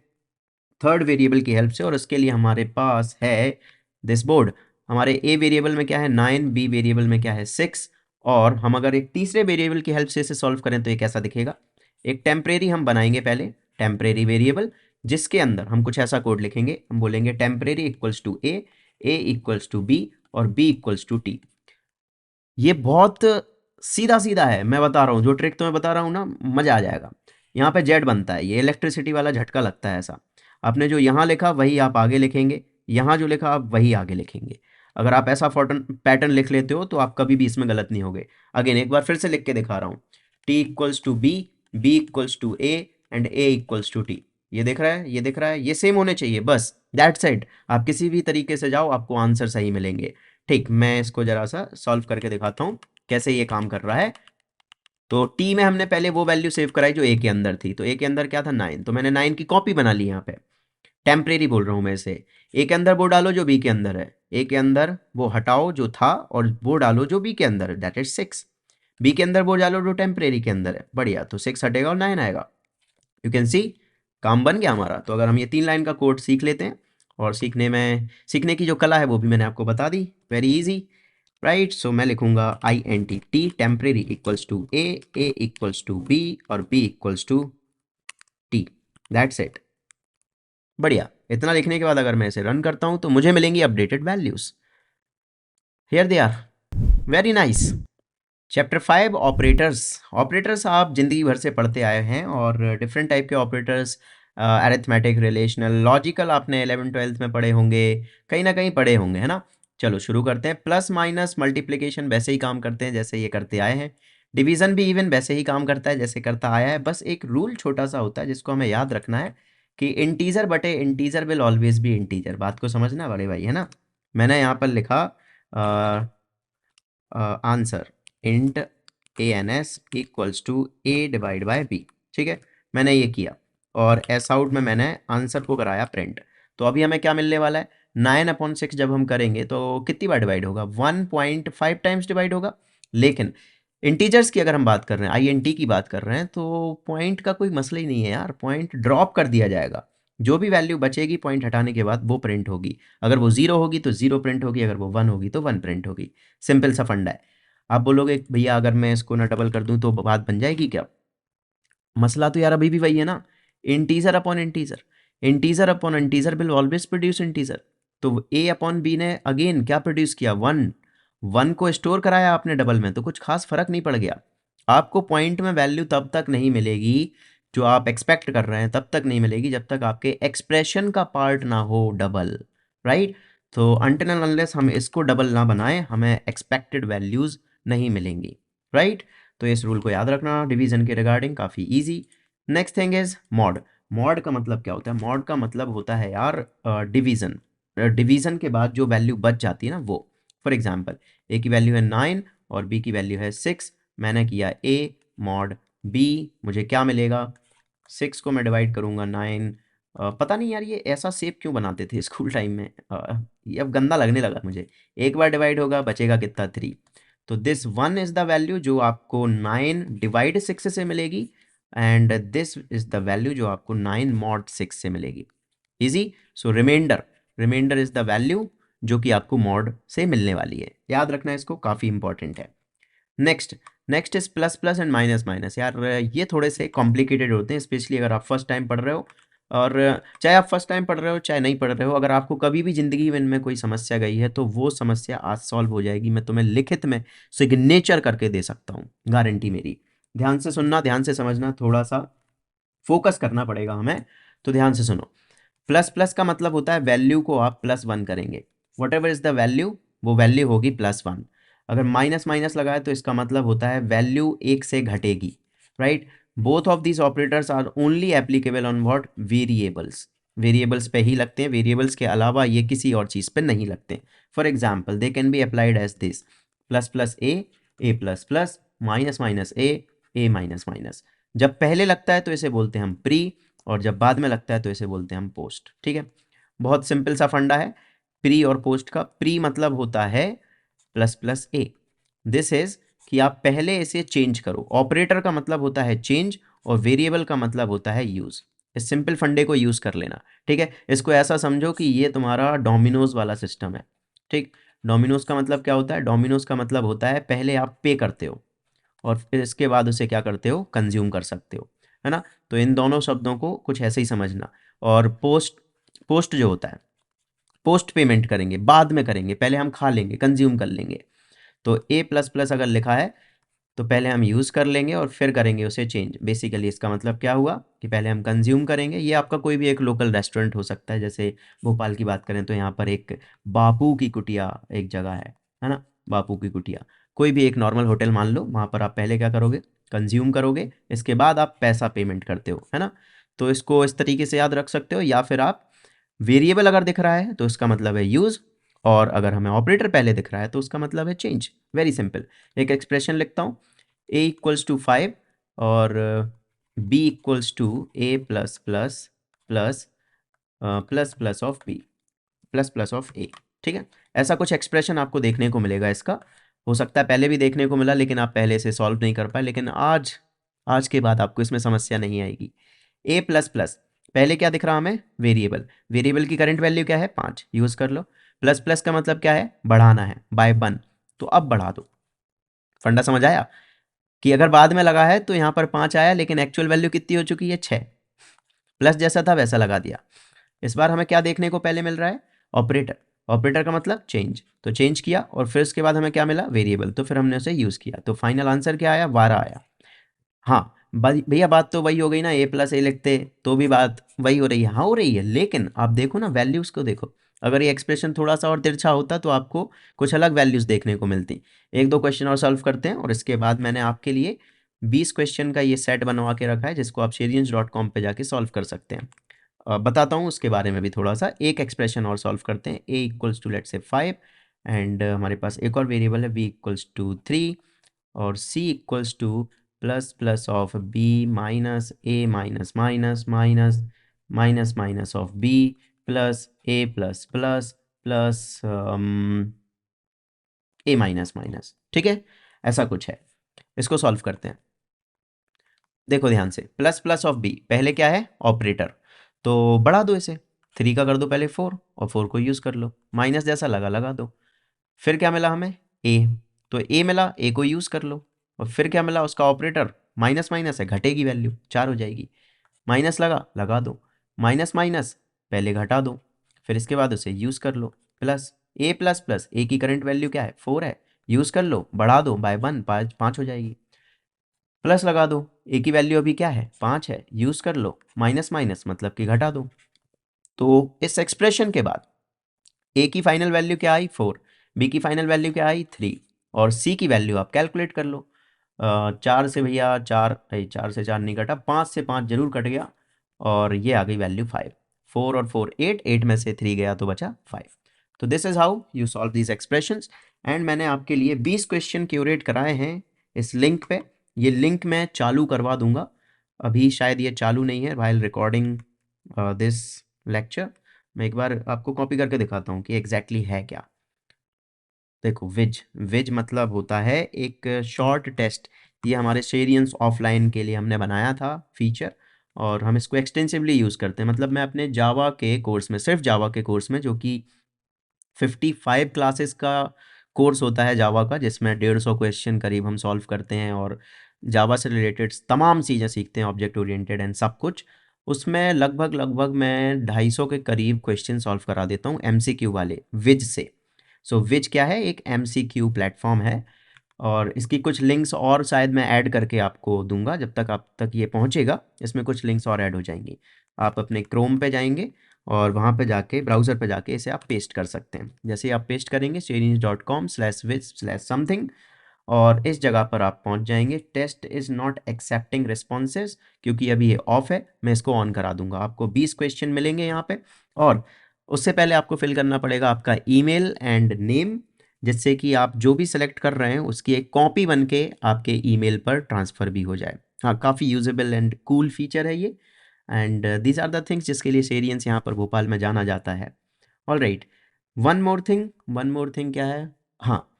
थर्ड वेरिएबल की हेल्प से, और उसके लिए हमारे पास है दिस बोर्ड। हमारे A वेरिएबल में क्या है 9, B वेरिएबल में क्या है 6, और हम अगर एक तीसरे वेरिएबल की हेल्प से इसे सॉल्व करें तो ये कैसा दिखेगा। एक टेम्परेरी हम बनाएंगे पहले, टेम्परेरी वेरिएबल, जिसके अंदर हम कुछ ऐसा कोड लिखेंगे। हम बोलेंगे temporary equals to A equals to B और B इक्वल्स टू T। ये बहुत सीधा सीधा है, मैं बता रहा हूँ, जो ट्रिक तो मैं बता रहा हूँ ना, मज़ा आ जाएगा। यहाँ पे जेड बनता है, ये इलेक्ट्रिसिटी वाला झटका लगता है ऐसा। आपने जो यहाँ लिखा वही आप आगे लिखेंगे, यहाँ जो लिखा आप वही आगे लिखेंगे। अगर आप ऐसा पैटर्न लिख लेते हो तो आप कभी भी इसमें गलत नहीं होगे। अगेन एक बार फिर से लिख के दिखा रहा हूँ, T equals to B equals to A and A equals to T। ये दिख रहा है, ये दिख रहा है, ये सेम होने चाहिए, बस दैट्स इट। आप किसी भी तरीके से जाओ, आपको आंसर सही मिलेंगे। ठीक, मैं इसको जरा सा सॉल्व करके दिखाता हूँ कैसे ये काम कर रहा है। तो टी में हमने पहले वो वैल्यू सेव कराई जो ए के अंदर थी, तो ए के अंदर क्या था 9, तो मैंने 9 की कॉपी बना ली यहाँ पे। टेम्परेरी बोल रहा हूँ मैं इसे। ए के अंदर वो डालो जो बी के अंदर है, ए के अंदर वो हटाओ जो था और वो डालो जो बी के अंदर है, दैट इज 6। बी के अंदर वो डालो जो टेम्परेरी के अंदर है, बढ़िया, तो 6 हटेगा और 9 आएगा। यू कैन सी, काम बन गया हमारा। तो अगर हम ये 3 लाइन का कोड सीख लेते हैं, और सीखने की जो कला है वो भी मैंने आपको बता दी, वेरी इजी, राइट। सो मैं लिखूंगा INT temporary equals to A equals to B और B equals to T, that's it. बढ़िया, इतना लिखने के बाद अगर मैं इसे रन करता हूं तो मुझे मिलेंगी updated values. Here they are, very nice. Chapter 5 operators. Operators आप जिंदगी भर से पढ़ते आए हैं, और डिफरेंट टाइप के ऑपरेटर्स, अरिथमेटिक, रिलेशनल, लॉजिकल आपने 11th-12th में पढ़े होंगे, कहीं ना कहीं पढ़े होंगे, है ना। चलो शुरू करते हैं। प्लस माइनस मल्टीप्लिकेशन वैसे ही काम करते हैं जैसे ये करते आए हैं। डिवीज़न भी इवन वैसे ही काम करता है जैसे करता आया है। बस एक रूल छोटा सा होता है जिसको हमें याद रखना है कि इंटीजर बटे integer will always be integer. बात को समझना बड़े भाई, है ना। मैंने यहाँ पर लिखा answer int ANS equals to A divide by B। ठीक है, मैंने ये किया, और एस आउट में मैंने आंसर को कराया प्रिंट। तो अभी हमें क्या मिलने वाला है, 9/6 जब हम करेंगे तो कितनी बार डिवाइड होगा, 1.5 टाइम्स डिवाइड होगा। लेकिन इंटीजर्स की अगर हम बात कर रहे हैं, INT की बात कर रहे हैं, तो पॉइंट का कोई मसला ही नहीं है यार, पॉइंट ड्रॉप कर दिया जाएगा। जो भी वैल्यू बचेगी पॉइंट हटाने के बाद वो प्रिंट होगी। अगर वो 0 होगी तो 0 प्रिंट होगी, अगर वो 1 होगी तो 1 प्रिंट होगी। सिंपल सा फंडा है। आप बोलोगे भैया अगर मैं इसको ना डबल कर दूं तो बात बन जाएगी क्या, मसला तो यार अभी भी वही है ना, integer upon integer, integer upon integer will always produce integer. तो A अपॉन B ने अगेन क्या प्रोड्यूस किया, 1। 1 को स्टोर कराया आपने डबल में, तो कुछ खास फर्क नहीं पड़ गया। आपको पॉइंट में वैल्यू तब तक नहीं मिलेगी जो आप एक्सपेक्ट कर रहे हैं, तब तक नहीं मिलेगी जब तक आपके एक्सप्रेशन का पार्ट ना हो डबल, राइट। तो अनटिल एंड अनलेस हम इसको डबल ना बनाएं, हमें एक्सपेक्टेड वैल्यूज नहीं मिलेंगी, राइट। तो इस रूल को याद रखना डिवीजन के रिगार्डिंग, काफ़ी easy. Next thing is mod. Mod का मतलब क्या होता है, मॉड का मतलब होता है यार डिवीजन। डिवीजन के बाद जो वैल्यू बच जाती है ना वो, फॉर एग्जांपल A की वैल्यू है 9 और B की वैल्यू है 6, मैंने किया A मॉड B, मुझे क्या मिलेगा, 6 को मैं डिवाइड करूँगा 9, पता नहीं यार ये ऐसा शेप क्यों बनाते थे स्कूल टाइम में, ये अब गंदा लगने लगा मुझे। एक बार डिवाइड होगा, बचेगा कितना 3। तो दिस 1 इज़ द वैल्यू जो आपको 9 डिवाइड 6 से मिलेगी, and this is the value जो आपको 9 मॉड 6 से मिलेगी। Easy. So remainder is the value जो कि आपको मॉड से मिलने वाली है। याद रखना इसको, काफ़ी इंपॉर्टेंट है। Next is plus plus and minus minus. यार ये थोड़े से कॉम्प्लिकेटेड होते हैं, स्पेशली अगर आप फर्स्ट टाइम पढ़ रहे हो, और चाहे आप फर्स्ट टाइम पढ़ रहे हो चाहे नहीं पढ़ रहे हो, अगर आपको कभी भी ज़िंदगी में इनमें कोई समस्या गई है तो वो समस्या आज सॉल्व हो जाएगी। मैं तुम्हें लिखित में सिग्नेचर करके दे सकता हूँ, गारंटी मेरी। ध्यान से सुनना, ध्यान से समझना, थोड़ा सा फोकस करना पड़ेगा हमें, तो ध्यान से सुनो। प्लस प्लस का मतलब होता है वैल्यू को आप +1 करेंगे, what ever is the value वो वैल्यू होगी +1। अगर माइनस माइनस लगाए तो इसका मतलब होता है वैल्यू 1 से घटेगी, right. Both of these operators are only applicable on what, variables. Variables पे ही लगते हैं, वेरिएबल्स के अलावा ये किसी और चीज़ पे नहीं लगते। For example they can be applied as this, plus plus A plus plus, minus minus A minus minus. जब पहले लगता है तो इसे बोलते हैं हम प्री, और जब बाद में लगता है तो इसे बोलते हैं हम पोस्ट। ठीक है, बहुत सिंपल सा फंडा है प्री और पोस्ट का। प्री मतलब होता है plus plus A, this is कि आप पहले इसे चेंज करो। ऑपरेटर का मतलब होता है चेंज, और वेरिएबल का मतलब होता है यूज। इस सिंपल फंडे को यूज कर लेना। ठीक है, इसको ऐसा समझो कि ये तुम्हारा डोमिनोज वाला सिस्टम है। ठीक, डोमिनोज का मतलब क्या होता है? डोमिनोज का मतलब होता है पहले आप पे करते हो और फिर इसके बाद उसे क्या करते हो, कंज्यूम कर सकते हो, है ना। तो इन दोनों शब्दों को कुछ ऐसे ही समझना। और पोस्ट जो होता है, पोस्ट पेमेंट करेंगे, बाद में करेंगे, पहले हम खा लेंगे, कंज्यूम कर लेंगे। तो ए प्लस प्लस अगर लिखा है तो पहले हम यूज़ कर लेंगे और फिर करेंगे उसे चेंज। बेसिकली इसका मतलब क्या हुआ कि पहले हम कंज्यूम करेंगे। ये आपका कोई भी एक लोकल रेस्टोरेंट हो सकता है, जैसे भोपाल की बात करें तो यहाँ पर एक बापू की कुटिया एक जगह है ना, बापू की कुटिया। कोई भी एक नॉर्मल होटल मान लो, वहाँ पर आप पहले क्या करोगे, कंज्यूम करोगे, इसके बाद आप पैसा पेमेंट करते हो, है ना। तो इसको इस तरीके से याद रख सकते हो। या फिर आप वेरिएबल अगर दिख रहा है तो इसका मतलब है यूज़, और अगर हमें ऑपरेटर पहले दिख रहा है तो उसका मतलब है चेंज। Very simple. एक एक्सप्रेशन लिखता हूँ, a इक्वल्स टू 5 और b equals to a plus plus plus plus plus of b plus plus of a। ठीक है, ऐसा कुछ एक्सप्रेशन आपको देखने को मिलेगा। इसका हो सकता है पहले भी देखने को मिला लेकिन आप पहले से सॉल्व नहीं कर पाए, लेकिन आज के बाद आपको इसमें समस्या नहीं आएगी। a प्लस प्लस, पहले क्या दिख रहा हमें, वेरिएबल। वेरिएबल की करंट वैल्यू क्या है, 5, यूज़ कर लो। प्लस प्लस का मतलब क्या है, बढ़ाना है बाय 1, तो अब बढ़ा दो। फंडा समझ आया कि अगर बाद में लगा है तो यहाँ पर 5 आया, लेकिन एक्चुअल वैल्यू कितनी हो चुकी है, 6। प्लस जैसा था वैसा लगा दिया। इस बार हमें क्या देखने को पहले मिल रहा है, ऑपरेटर। ऑपरेटर का मतलब चेंज, तो चेंज किया और फिर उसके बाद हमें क्या मिला, वेरिएबल, तो फिर हमने उसे यूज़ किया। तो फाइनल आंसर क्या आया, 12 आया। हाँ भैया बात तो वही हो गई ना, ए प्लस ए लिखते तो भी बात वही हो रही है। हाँ हो रही है, लेकिन आप देखो ना वैल्यूज़ को देखो। अगर ये एक्सप्रेशन थोड़ा सा और तिरछा होता तो आपको कुछ अलग वैल्यूज़ देखने को मिलती। एक दो क्वेश्चन और सॉल्व करते हैं और इसके बाद मैंने आपके लिए 20 क्वेश्चन का ये सेट बनवा के रखा है जिसको आप sherians.com पे जाके सॉल्व कर सकते हैं। बताता हूँ उसके बारे में भी थोड़ा सा। एक एक्सप्रेशन और सॉल्व करते हैं, ए इक्वल्स टू लेट से 5, एंड हमारे पास एक और वेरिएबल है बी इक्वल्स टू 3, और c equals to plus plus of b minus A minus minus minus minus minus of b plus A plus plus plus a minus minus. ठीक है, ऐसा कुछ है। इसको सॉल्व करते हैं। देखो ध्यान से, प्लस प्लस ऑफ बी, पहले क्या है, ऑपरेटर, तो बढ़ा दो इसे, 3 का कर दो पहले 4, और 4 को यूज़ कर लो, माइनस जैसा लगा दो। फिर क्या मिला हमें, ए, तो ए मिला, ए को यूज़ कर लो, और फिर क्या मिला, उसका ऑपरेटर, माइनस माइनस है, घटेगी वैल्यू, 4 हो जाएगी। माइनस लगा दो, माइनस माइनस पहले घटा दो, फिर इसके बाद उसे यूज़ कर लो, प्लस ए प्लस प्लस, ए की करंट वैल्यू क्या है, 4 है, यूज़ कर लो, बढ़ा दो बाय 1, 5 हो जाएगी। प्लस लगा दो, ए की वैल्यू अभी क्या है, 5 है, यूज़ कर लो, माइनस माइनस मतलब कि घटा दो। तो इस एक्सप्रेशन के बाद ए की फाइनल वैल्यू क्या आई, 4, बी की फाइनल वैल्यू क्या आई, 3, और सी की वैल्यू आप कैलकुलेट कर लो। 4 से भैया 4, 4 से 4 नहीं कटा, 5 से 5 जरूर कट गया, और ये आ गई वैल्यू 5। 4 और 4 8, 8 में से 3 गया तो बचा 5। तो this is how you solve these expressions. And मैंने आपके लिए 20 क्वेश्चन क्यूरेट कराए हैं इस लिंक पे। ये लिंक मैं चालू करवा दूंगा अभी शायद ये चालू नहीं है व्हाइल रिकॉर्डिंग दिस लेक्चर। मैं एक बार आपको कॉपी करके दिखाता हूँ कि एग्जैक्टली है क्या। देखो विज, विज मतलब होता है एक शॉर्ट टेस्ट। ये हमारे शेरियंस ऑफलाइन के लिए हमने बनाया था फीचर, और हम इसको एक्सटेंसिवली यूज़ करते हैं। मतलब मैं अपने जावा के कोर्स में, सिर्फ जावा के कोर्स में, जो कि 55 क्लासेस का कोर्स होता है जावा का, जिसमें 150 क्वेश्चन करीब हम सॉल्व करते हैं और जावा से रिलेटेड तमाम चीज़ें सीखते हैं, ऑब्जेक्ट ओरिएंटेड एंड सब कुछ। उसमें लगभग लगभग मैं 250 के करीब क्वेश्चन सॉल्व करा देता हूँ एमसीक्यू वाले विज से। सो विज क्या है, एक एमसीक्यू प्लेटफॉर्म है, और इसकी कुछ लिंक्स और शायद मैं ऐड करके आपको दूंगा। जब तक आप तक ये पहुंचेगा इसमें कुछ लिंक्स और ऐड हो जाएंगी। आप अपने क्रोम पे जाएंगे और वहाँ पे जाके ब्राउज़र पे जाके इसे आप पेस्ट कर सकते हैं। जैसे ही आप पेस्ट करेंगे serials.com/viz/something, और इस जगह पर आप पहुंच जाएंगे। Test is not accepting responses, क्योंकि अभी ये ऑफ है। मैं इसको ऑन करा दूंगा। आपको 20 क्वेश्चन मिलेंगे यहाँ पे, और उससे पहले आपको फिल करना पड़ेगा आपका ईमेल एंड नेम, जिससे कि आप जो भी सिलेक्ट कर रहे हैं उसकी एक कॉपी बन के आपके ईमेल पर ट्रांसफ़र भी हो जाए। हाँ, काफ़ी यूजेबल एंड कूल फीचर है ये, and these are the things जिसके लिए सेरियंस यहाँ पर भोपाल में जाना जाता है। All right, one more thing, one more thing क्या है, हाँ,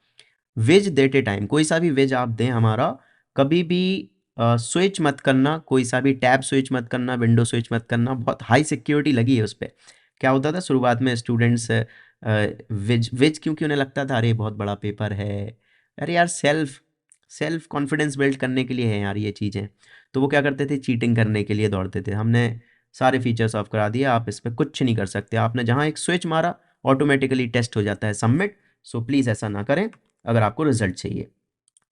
वेज देते टाइम कोई सा भी वेज आप दें हमारा, कभी भी स्विच मत करना, कोई सा भी टैब स्विच मत करना, विंडो स्विच मत करना। बहुत हाई सिक्योरिटी लगी है उस पर। क्या होता था शुरुआत में स्टूडेंट्स विज विज क्योंकि उन्हें लगता था अरे बहुत बड़ा पेपर है, अरे यार सेल्फ सेल्फ कॉन्फिडेंस बिल्ड करने के लिए है यार ये चीज़ें। तो वो क्या करते थे, चीटिंग करने के लिए दौड़ते थे। हमने सारे फीचर्स ऑफ करा दिए, आप इस पर कुछ नहीं कर सकते। आपने जहाँ एक स्विच मारा ऑटोमेटिकली टेस्ट हो जाता है सबमिट। सो प्लीज़ ऐसा ना करें अगर आपको रिजल्ट चाहिए।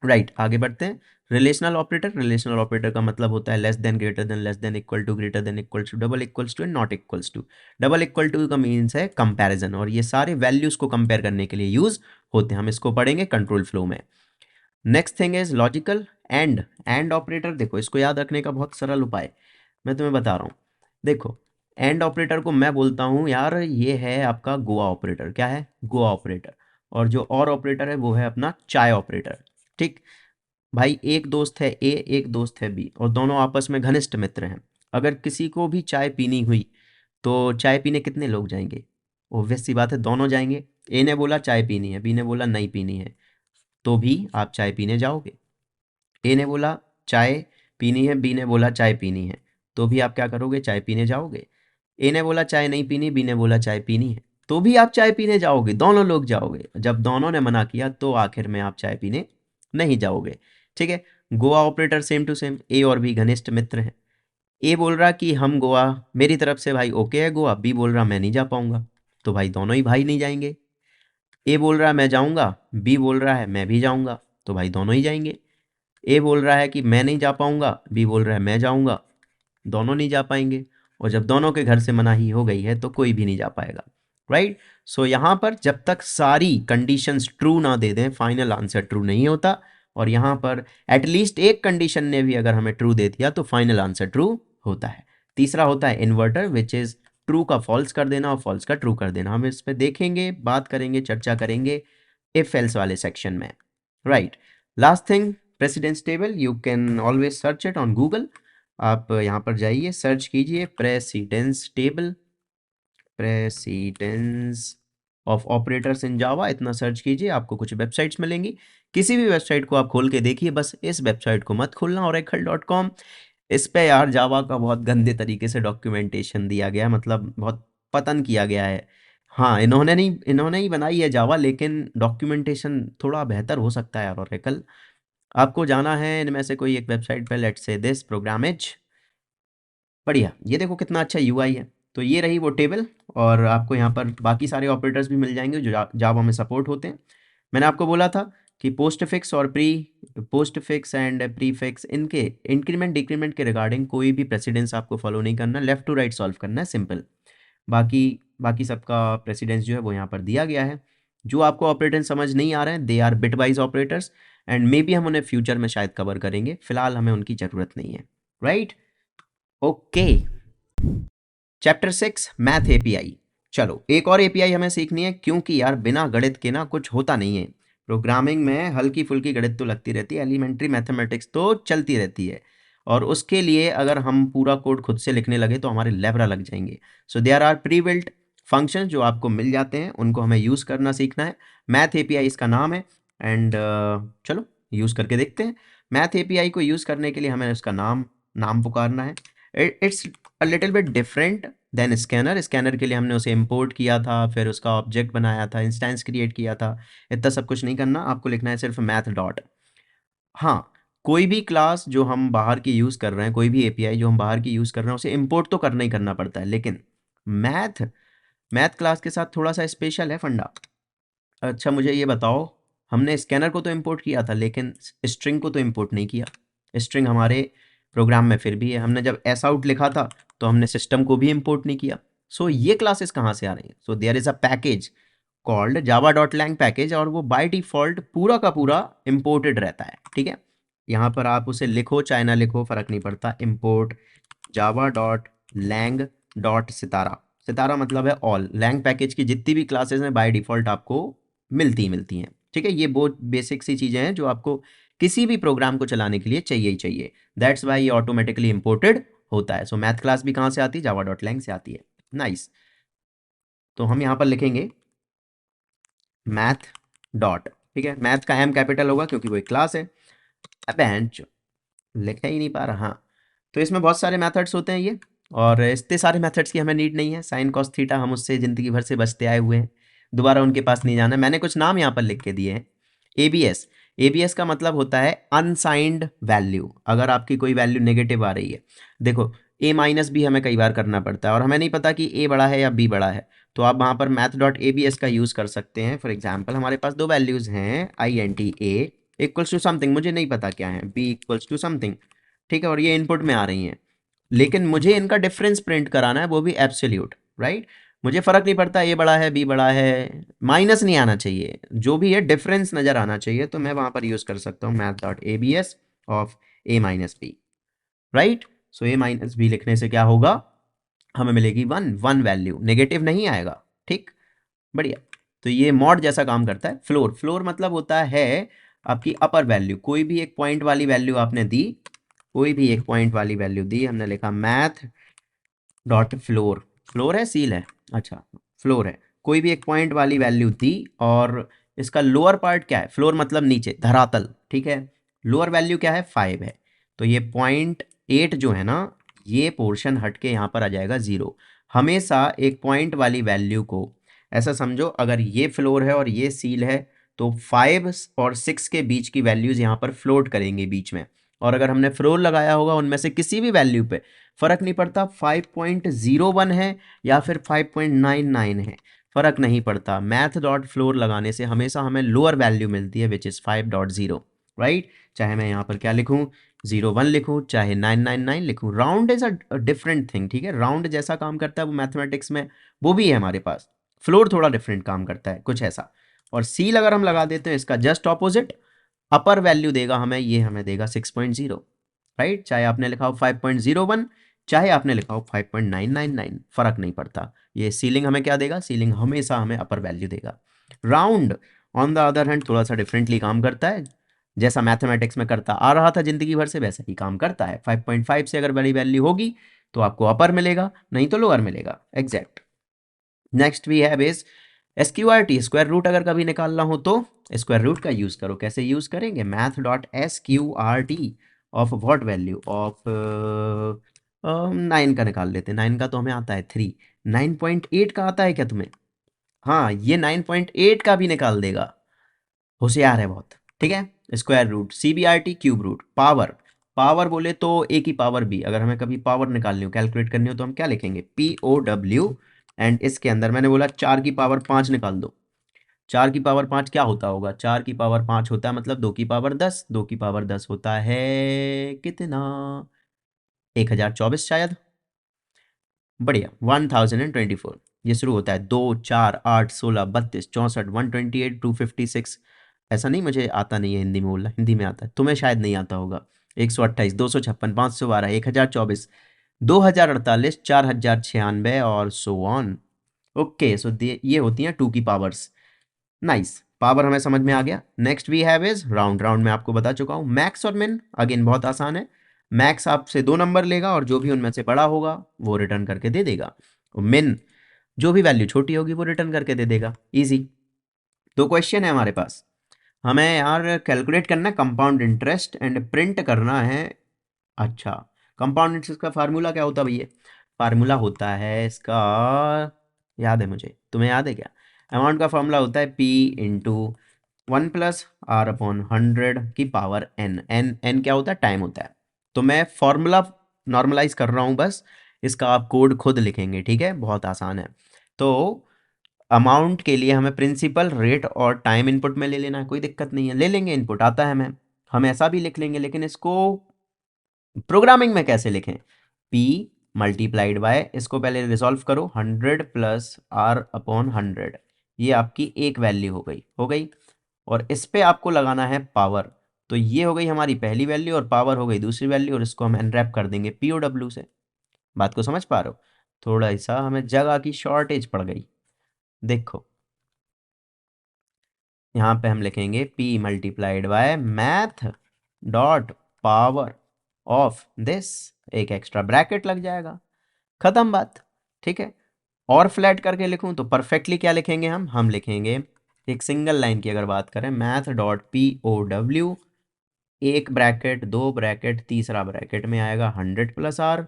राइट, आगे बढ़ते हैं। रिलेशनल ऑपरेटर, रिलेशनल ऑपरेटर का मतलब होता है less than, greater than, less than, equal to, greater than, equals to, double equals to and not equals to. Double equal to का मीन्स है कंपैरिजन, और ये सारे वैल्यूज को कंपेयर करने के लिए यूज होते हैं। हम इसको पढ़ेंगे कंट्रोल फ्लो में। Next thing is logical and. And operator, देखो इसको याद रखने का बहुत सरल उपाय मैं तुम्हें बता रहा हूँ। देखो एंड ऑपरेटर को मैं बोलता हूँ यार ये है आपका गोआ ऑपरेटर। क्या है? गोआ ऑपरेटर। और जो और ऑपरेटर है वो है अपना चाय ऑपरेटर। ठीक भाई, एक दोस्त है ए, एक दोस्त है बी, और दोनों आपस में घनिष्ठ मित्र हैं। अगर किसी को भी चाय पीनी हुई तो चाय पीने कितने लोग जाएंगे? ऑब्वियस सी बात है, दोनों जाएंगे। ए ने बोला चाय पीनी है, बी ने बोला नहीं पीनी है, तो भी आप चाय पीने जाओगे। ए ने बोला चाय पीनी है, बी ने बोला चाय पीनी है, तो भी आप क्या करोगे? चाय पीने जाओगे। ए ने बोला चाय नहीं पीनी, बी ने बोला चाय पीनी है, तो भी आप चाय पीने जाओगे, दोनों लोग जाओगे। जब दोनों ने मना किया तो आखिर में आप चाय पीने नहीं जाओगे। ठीक है, गोवा operator same to same, a और बी घनिष्ठ मित्र हैं। ए बोल रहा कि हम गोवा, मेरी तरफ से भाई ओके है गोवा, बी बोल रहा मैं नहीं जा पाऊंगा, तो भाई दोनों ही भाई नहीं जाएंगे। ए बोल रहा है मैं जाऊंगा, बी बोल रहा है मैं भी जाऊंगा, तो भाई दोनों ही जाएंगे। ए बोल रहा है कि मैं नहीं जा पाऊंगा, बी बोल रहा है मैं जाऊंगा, दोनों नहीं जा पाएंगे। और जब दोनों के घर से मनाही हो गई है तो कोई भी नहीं जा पाएगा। राइट, सो यहाँ पर जब तक सारी कंडीशंस ट्रू ना दे दें फाइनल आंसर ट्रू नहीं होता। और यहाँ पर एटलीस्ट एक कंडीशन ने भी अगर हमें ट्रू दे दिया तो फाइनल आंसर ट्रू होता है। तीसरा होता है इन्वर्टर, विच इज़ ट्रू का फॉल्स कर देना और फॉल्स का ट्रू कर देना। हम इस पर देखेंगे, बात करेंगे, चर्चा करेंगे इफ एल्स वाले सेक्शन में। Right, last thing, precedence table. You can always search it on Google. आप यहाँ पर जाइए, सर्च कीजिए precedence table, precedence of operators in Java, इतना सर्च कीजिए, आपको कुछ वेबसाइट्स मिलेंगी। किसी भी वेबसाइट को आप खोल के देखिए, बस इस वेबसाइट को मत खोलना, oracle.com। इस पे यार जावा का बहुत गंदे तरीके से डॉक्यूमेंटेशन दिया गया है, मतलब बहुत पतन किया गया है। हाँ, इन्होंने ही बनाई है जावा, लेकिन डॉक्यूमेंटेशन थोड़ा बेहतर हो सकता है यार oracle। आपको जाना है इनमें से कोई एक वेबसाइट पे, लेट्स से दिस प्रोग्रामेज। बढ़िया, ये देखो कितना अच्छा यूआई है। तो ये रही वो टेबल, और आपको यहाँ पर बाकी सारे ऑपरेटर्स भी मिल जाएंगे जो जावा में सपोर्ट होते हैं। मैंने आपको बोला था कि post fix and pre fix, इनके इंक्रीमेंट डिक्रीमेंट के रिगार्डिंग कोई भी प्रेसिडेंस आपको फॉलो नहीं करना, लेफ्ट टू राइट सॉल्व करना है, सिंपल। बाकी बाकी सबका प्रेसिडेंस जो है वो यहाँ पर दिया गया है। जो आपको ऑपरेटर समझ नहीं आ रहे हैं, they are bit wise operators, and may be हम उन्हें फ्यूचर में शायद कवर करेंगे, फिलहाल हमें उनकी ज़रूरत नहीं है। Right, okay. Chapter 6 math API. चलो एक और एपीआई हमें सीखनी है, क्योंकि यार बिना गणित के ना कुछ होता नहीं है। प्रोग्रामिंग में हल्की फुल्की गणित तो लगती रहती है, एलिमेंट्री मैथमेटिक्स तो चलती रहती है। और उसके लिए अगर हम पूरा कोड खुद से लिखने लगे तो हमारे लेबरा लग जाएंगे। So there are pre built function जो आपको मिल जाते हैं, उनको हमें यूज़ करना सीखना है। मैथ एपीआई इसका नाम है एंड चलो यूज़ करके देखते हैं। मैथ एपीआई को यूज़ करने के लिए हमें उसका नाम पुकारना है। It's a little bit different than scanner. Scanner के लिए हमने उसे इंपोर्ट किया था, फिर उसका ऑब्जेक्ट बनाया था, इंस्टेंस क्रिएट किया था। इतना सब कुछ नहीं करना, आपको लिखना है सिर्फ मैथ डॉट। हाँ, कोई भी क्लास जो हम बाहर की यूज़ कर रहे हैं, कोई भी एपीआई जो हम बाहर की यूज़ कर रहे हैं, उसे इंपोर्ट तो करना ही करना पड़ता है, लेकिन मैथ मैथ क्लास के साथ थोड़ा सा स्पेशल है फंडा। अच्छा मुझे ये बताओ, हमने स्कैनर को तो इंपोर्ट किया था लेकिन स्ट्रिंग को तो इंपोर्ट नहीं किया। स्ट्रिंग हमारे प्रोग्राम में फिर भी है। हमने जब एस आउट लिखा था तो हमने सिस्टम को भी इंपोर्ट नहीं किया। सो ये क्लासेस कहाँ से आ रही हैं? So there is a package called java.lang package, और वो बाय डिफ़ॉल्ट पूरा का पूरा इंपोर्टेड रहता है, ठीक है। यहाँ पर आप उसे लिखो चाहे ना लिखो फ़र्क नहीं पड़ता। इंपोर्ट java.lang सितारा। सितारा मतलब है ऑल। लैंग पैकेज की जितनी भी क्लासेस हैं बाय डिफ़ॉल्ट आपको मिलती हैं, ठीक है। ये बहुत बेसिक सी चीज़ें हैं जो आपको किसी भी प्रोग्राम को चलाने के लिए चाहिए ही चाहिए। दैट्स वाई ये ऑटोमेटिकली इंपोर्टेड होता है। सो मैथ क्लास भी कहाँ से आती है? java.lang से आती है। नाइस। तो हम यहाँ पर लिखेंगे मैथ डॉट, ठीक है। मैथ का एम कैपिटल होगा क्योंकि वो एक क्लास है। बेंच लिखा ही नहीं पा रहा। हाँ, तो इसमें बहुत सारे मेथड्स होते हैं ये, और इतने सारे मेथड्स की हमें नीड नहीं है। साइन कॉस थीटा हम उससे ज़िंदगी भर से बचते आए हुए हैं, दोबारा उनके पास नहीं जाना। मैंने कुछ नाम यहाँ पर लिख के दिए हैं। एबीएस, एबीएस का मतलब होता है अनसाइंड वैल्यू। अगर आपकी कोई वैल्यू नेगेटिव आ रही है, देखो ए माइनस भी हमें कई बार करना पड़ता है और हमें नहीं पता कि ए बड़ा है या बी बड़ा है, तो आप वहाँ पर math dot A B S का यूज़ कर सकते हैं। फॉर एग्जाम्पल हमारे पास दो वैल्यूज़ हैं, I N T A equals to something, मुझे नहीं पता क्या है, बी इक्वल्स टू समथिंग, ठीक है, और ये इनपुट में आ रही हैं, लेकिन मुझे इनका डिफरेंस प्रिंट कराना है, वो भी एब्सोल्यूट, राइट। मुझे फ़र्क नहीं पड़ता ए बड़ा है बी बड़ा है, माइनस नहीं आना चाहिए, जो भी है डिफरेंस नज़र आना चाहिए। तो मैं वहाँ पर यूज़ कर सकता हूँ math dot A B S of A minus B, right. So A minus B लिखने से क्या होगा, हमें मिलेगी वन वैल्यू, नेगेटिव नहीं आएगा, ठीक, बढ़िया। तो ये मॉड जैसा काम करता है। फ्लोर मतलब होता है आपकी अपर वैल्यू। कोई भी एक पॉइंट वाली वैल्यू आपने दी, कोई भी एक पॉइंट वाली वैल्यू दी, हमने लिखा मैथ डॉट फ्लोर। फ्लोर है सील है, अच्छा फ्लोर है, कोई भी एक पॉइंट वाली वैल्यू दी, और इसका लोअर पार्ट क्या है? फ्लोर मतलब नीचे, धरातल, ठीक है। लोअर वैल्यू क्या है? 5 है, तो ये 0.8 जो है ना, ये पोर्शन हट के यहाँ पर आ जाएगा 0। हमेशा एक पॉइंट वाली वैल्यू को ऐसा समझो, अगर ये फ्लोर है और ये सील है, तो 5 और 6 के बीच की वैल्यूज़ यहाँ पर फ्लोट करेंगे बीच में, और अगर हमने फ्लोर लगाया होगा उनमें से किसी भी वैल्यू पे, फ़र्क नहीं पड़ता 5.01 है या फिर 5.99 है, फ़र्क नहीं पड़ता। मैथ डॉट फ्लोर लगाने से हमेशा हमें लोअर वैल्यू मिलती है, विच इज़ 5.0, राइट। चाहे मैं यहाँ पर क्या लिखूँ, 01 लिखूँ, चाहे 999 लिखूँ, round is a different thing, ठीक है। राउंड जैसा काम करता है वो मैथमेटिक्स में, वो भी है हमारे पास। फ्लोर थोड़ा डिफरेंट काम करता है, कुछ ऐसा। और सील अगर हम लगा देते हैं, इसका जस्ट ऑपोजिट अपर वैल्यू देगा हमें, ये हमें देगा 6.0, राइट। चाहे आपने लिखा हो 5.01, चाहे आपने लिखा हो 5.999, फ़र्क नहीं पड़ता। ये सीलिंग हमें क्या देगा? सीलिंग हमेशा हमें अपर वैल्यू देगा। Round on the other hand थोड़ा सा डिफरेंटली काम करता है, जैसा मैथमेटिक्स में करता आ रहा था ज़िंदगी भर से, वैसा ही काम करता है। 5.5 से अगर बड़ी वैल्यू होगी तो आपको अपर मिलेगा, नहीं तो लोअर मिलेगा, exact. Next we have is SQRT, square root अगर कभी निकालना हो तो स्क्वायर रूट का यूज़ करो। कैसे यूज़ करेंगे? Math dot SQRT of what value, of 9 का निकाल लेते हैं। 9 का तो हमें आता है 3, 9.8 का आता है क्या तुम्हें? हाँ, ये 9.8 का भी निकाल देगा, होशियार है बहुत, ठीक है। Square root, CBRT cube root, power, power बोले तो ए की पावर बी, अगर हमें कभी पावर निकालनी हो, कैलकुलेट करनी हो, तो हम क्या लिखेंगे? POW, एंड इसके अंदर मैंने बोला 4 की पावर 5 निकाल दो। 4 की पावर 5 क्या होता होगा? 4 की पावर 5 होता है मतलब 2 की पावर 10, 2 की पावर 10 होता है कितना? 1024 शायद, बढ़िया, 1024। ये शुरू होता है 2, 4, 8, 16, 32, 64, 128, 256। ऐसा नहीं, मुझे आता नहीं है हिंदी में बोलना, हिंदी में आता है, तुम्हें शायद नहीं आता होगा। 128, 256, 512, 1024, 2048, 4096 और सो ऑन। ओके, सो ये होती हैं 2 की पावर्स। नाइस, पावर हमें समझ में आ गया। Next we have is round. Round में आपको बता चुका हूँ। मैक्स और मिन अगेन बहुत आसान है। मैक्स आपसे 2 नंबर लेगा और जो भी उनमें से बड़ा होगा वो रिटर्न करके दे देगा। मिन जो भी वैल्यू छोटी होगी वो रिटर्न करके दे देगा। इजी। तो क्वेश्चन है हमारे पास, हमें यार कैलकुलेट करना है कंपाउंड इंटरेस्ट एंड प्रिंट करना है। अच्छा, कंपाउंड इंटरेस्ट का फार्मूला क्या होता है भैया? फार्मूला होता है इसका, याद है मुझे, तुम्हें याद है क्या? अमाउंट का फार्मूला होता है P इंटू 1+R/100 की पावर n। n क्या होता है? टाइम होता है। तो मैं फॉर्मूला नॉर्मलाइज कर रहा हूँ बस, इसका आप कोड खुद लिखेंगे, ठीक है? बहुत आसान है। तो अमाउंट के लिए हमें प्रिंसिपल, रेट और टाइम इनपुट में ले लेना है, कोई दिक्कत नहीं है, ले लेंगे, इनपुट आता है हमें, हम ऐसा भी लिख लेंगे। लेकिन इसको प्रोग्रामिंग में कैसे लिखें? P मल्टीप्लाइड बाय, इसको पहले रिजॉल्व करो, 100+R/100, ये आपकी एक वैल्यू हो गई। और इस पे आपको लगाना है पावर। तो ये हो गई हमारी पहली वैल्यू और पावर हो गई दूसरी वैल्यू, और इसको हम अनरैप कर देंगे POW से। बात को समझ पा रहे हो? थोड़ा सा हमें जगह की शॉर्टेज पड़ गई। देखो यहाँ पे हम लिखेंगे P multiplied by math dot power of this, एक एक्स्ट्रा ब्रैकेट लग जाएगा, खत्म बात, ठीक है? और फ्लैट करके लिखूं तो परफेक्टली क्या लिखेंगे हम लिखेंगे एक सिंगल लाइन की अगर बात करें, मैथ डॉट POW, एक ब्रैकेट, दो ब्रैकेट, तीसरा ब्रैकेट में आएगा 100+R,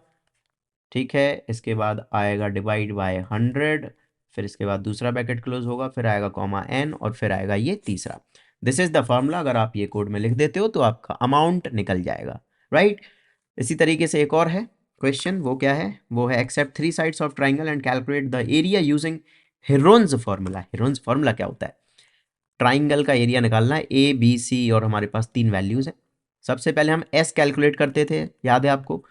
ठीक है? इसके बाद आएगा डिवाइड बाय 100, फिर इसके बाद दूसरा ब्रैकेट क्लोज होगा, फिर आएगा कॉमा n, और फिर आएगा ये तीसरा। This is the formula. अगर आप ये कोड में लिख देते हो तो आपका अमाउंट निकल जाएगा, राइट? इसी तरीके से एक और है क्वेश्चन, वो क्या है? वो है accept 3 sides of triangle and calculate the area using Heron's formula. Heron's formula क्या होता है? ट्राइंगल का एरिया निकालना है, ABC, और हमारे पास 3 वैल्यूज हैं। सबसे पहले हम S कैलकुलेट करते थे, याद है आपको?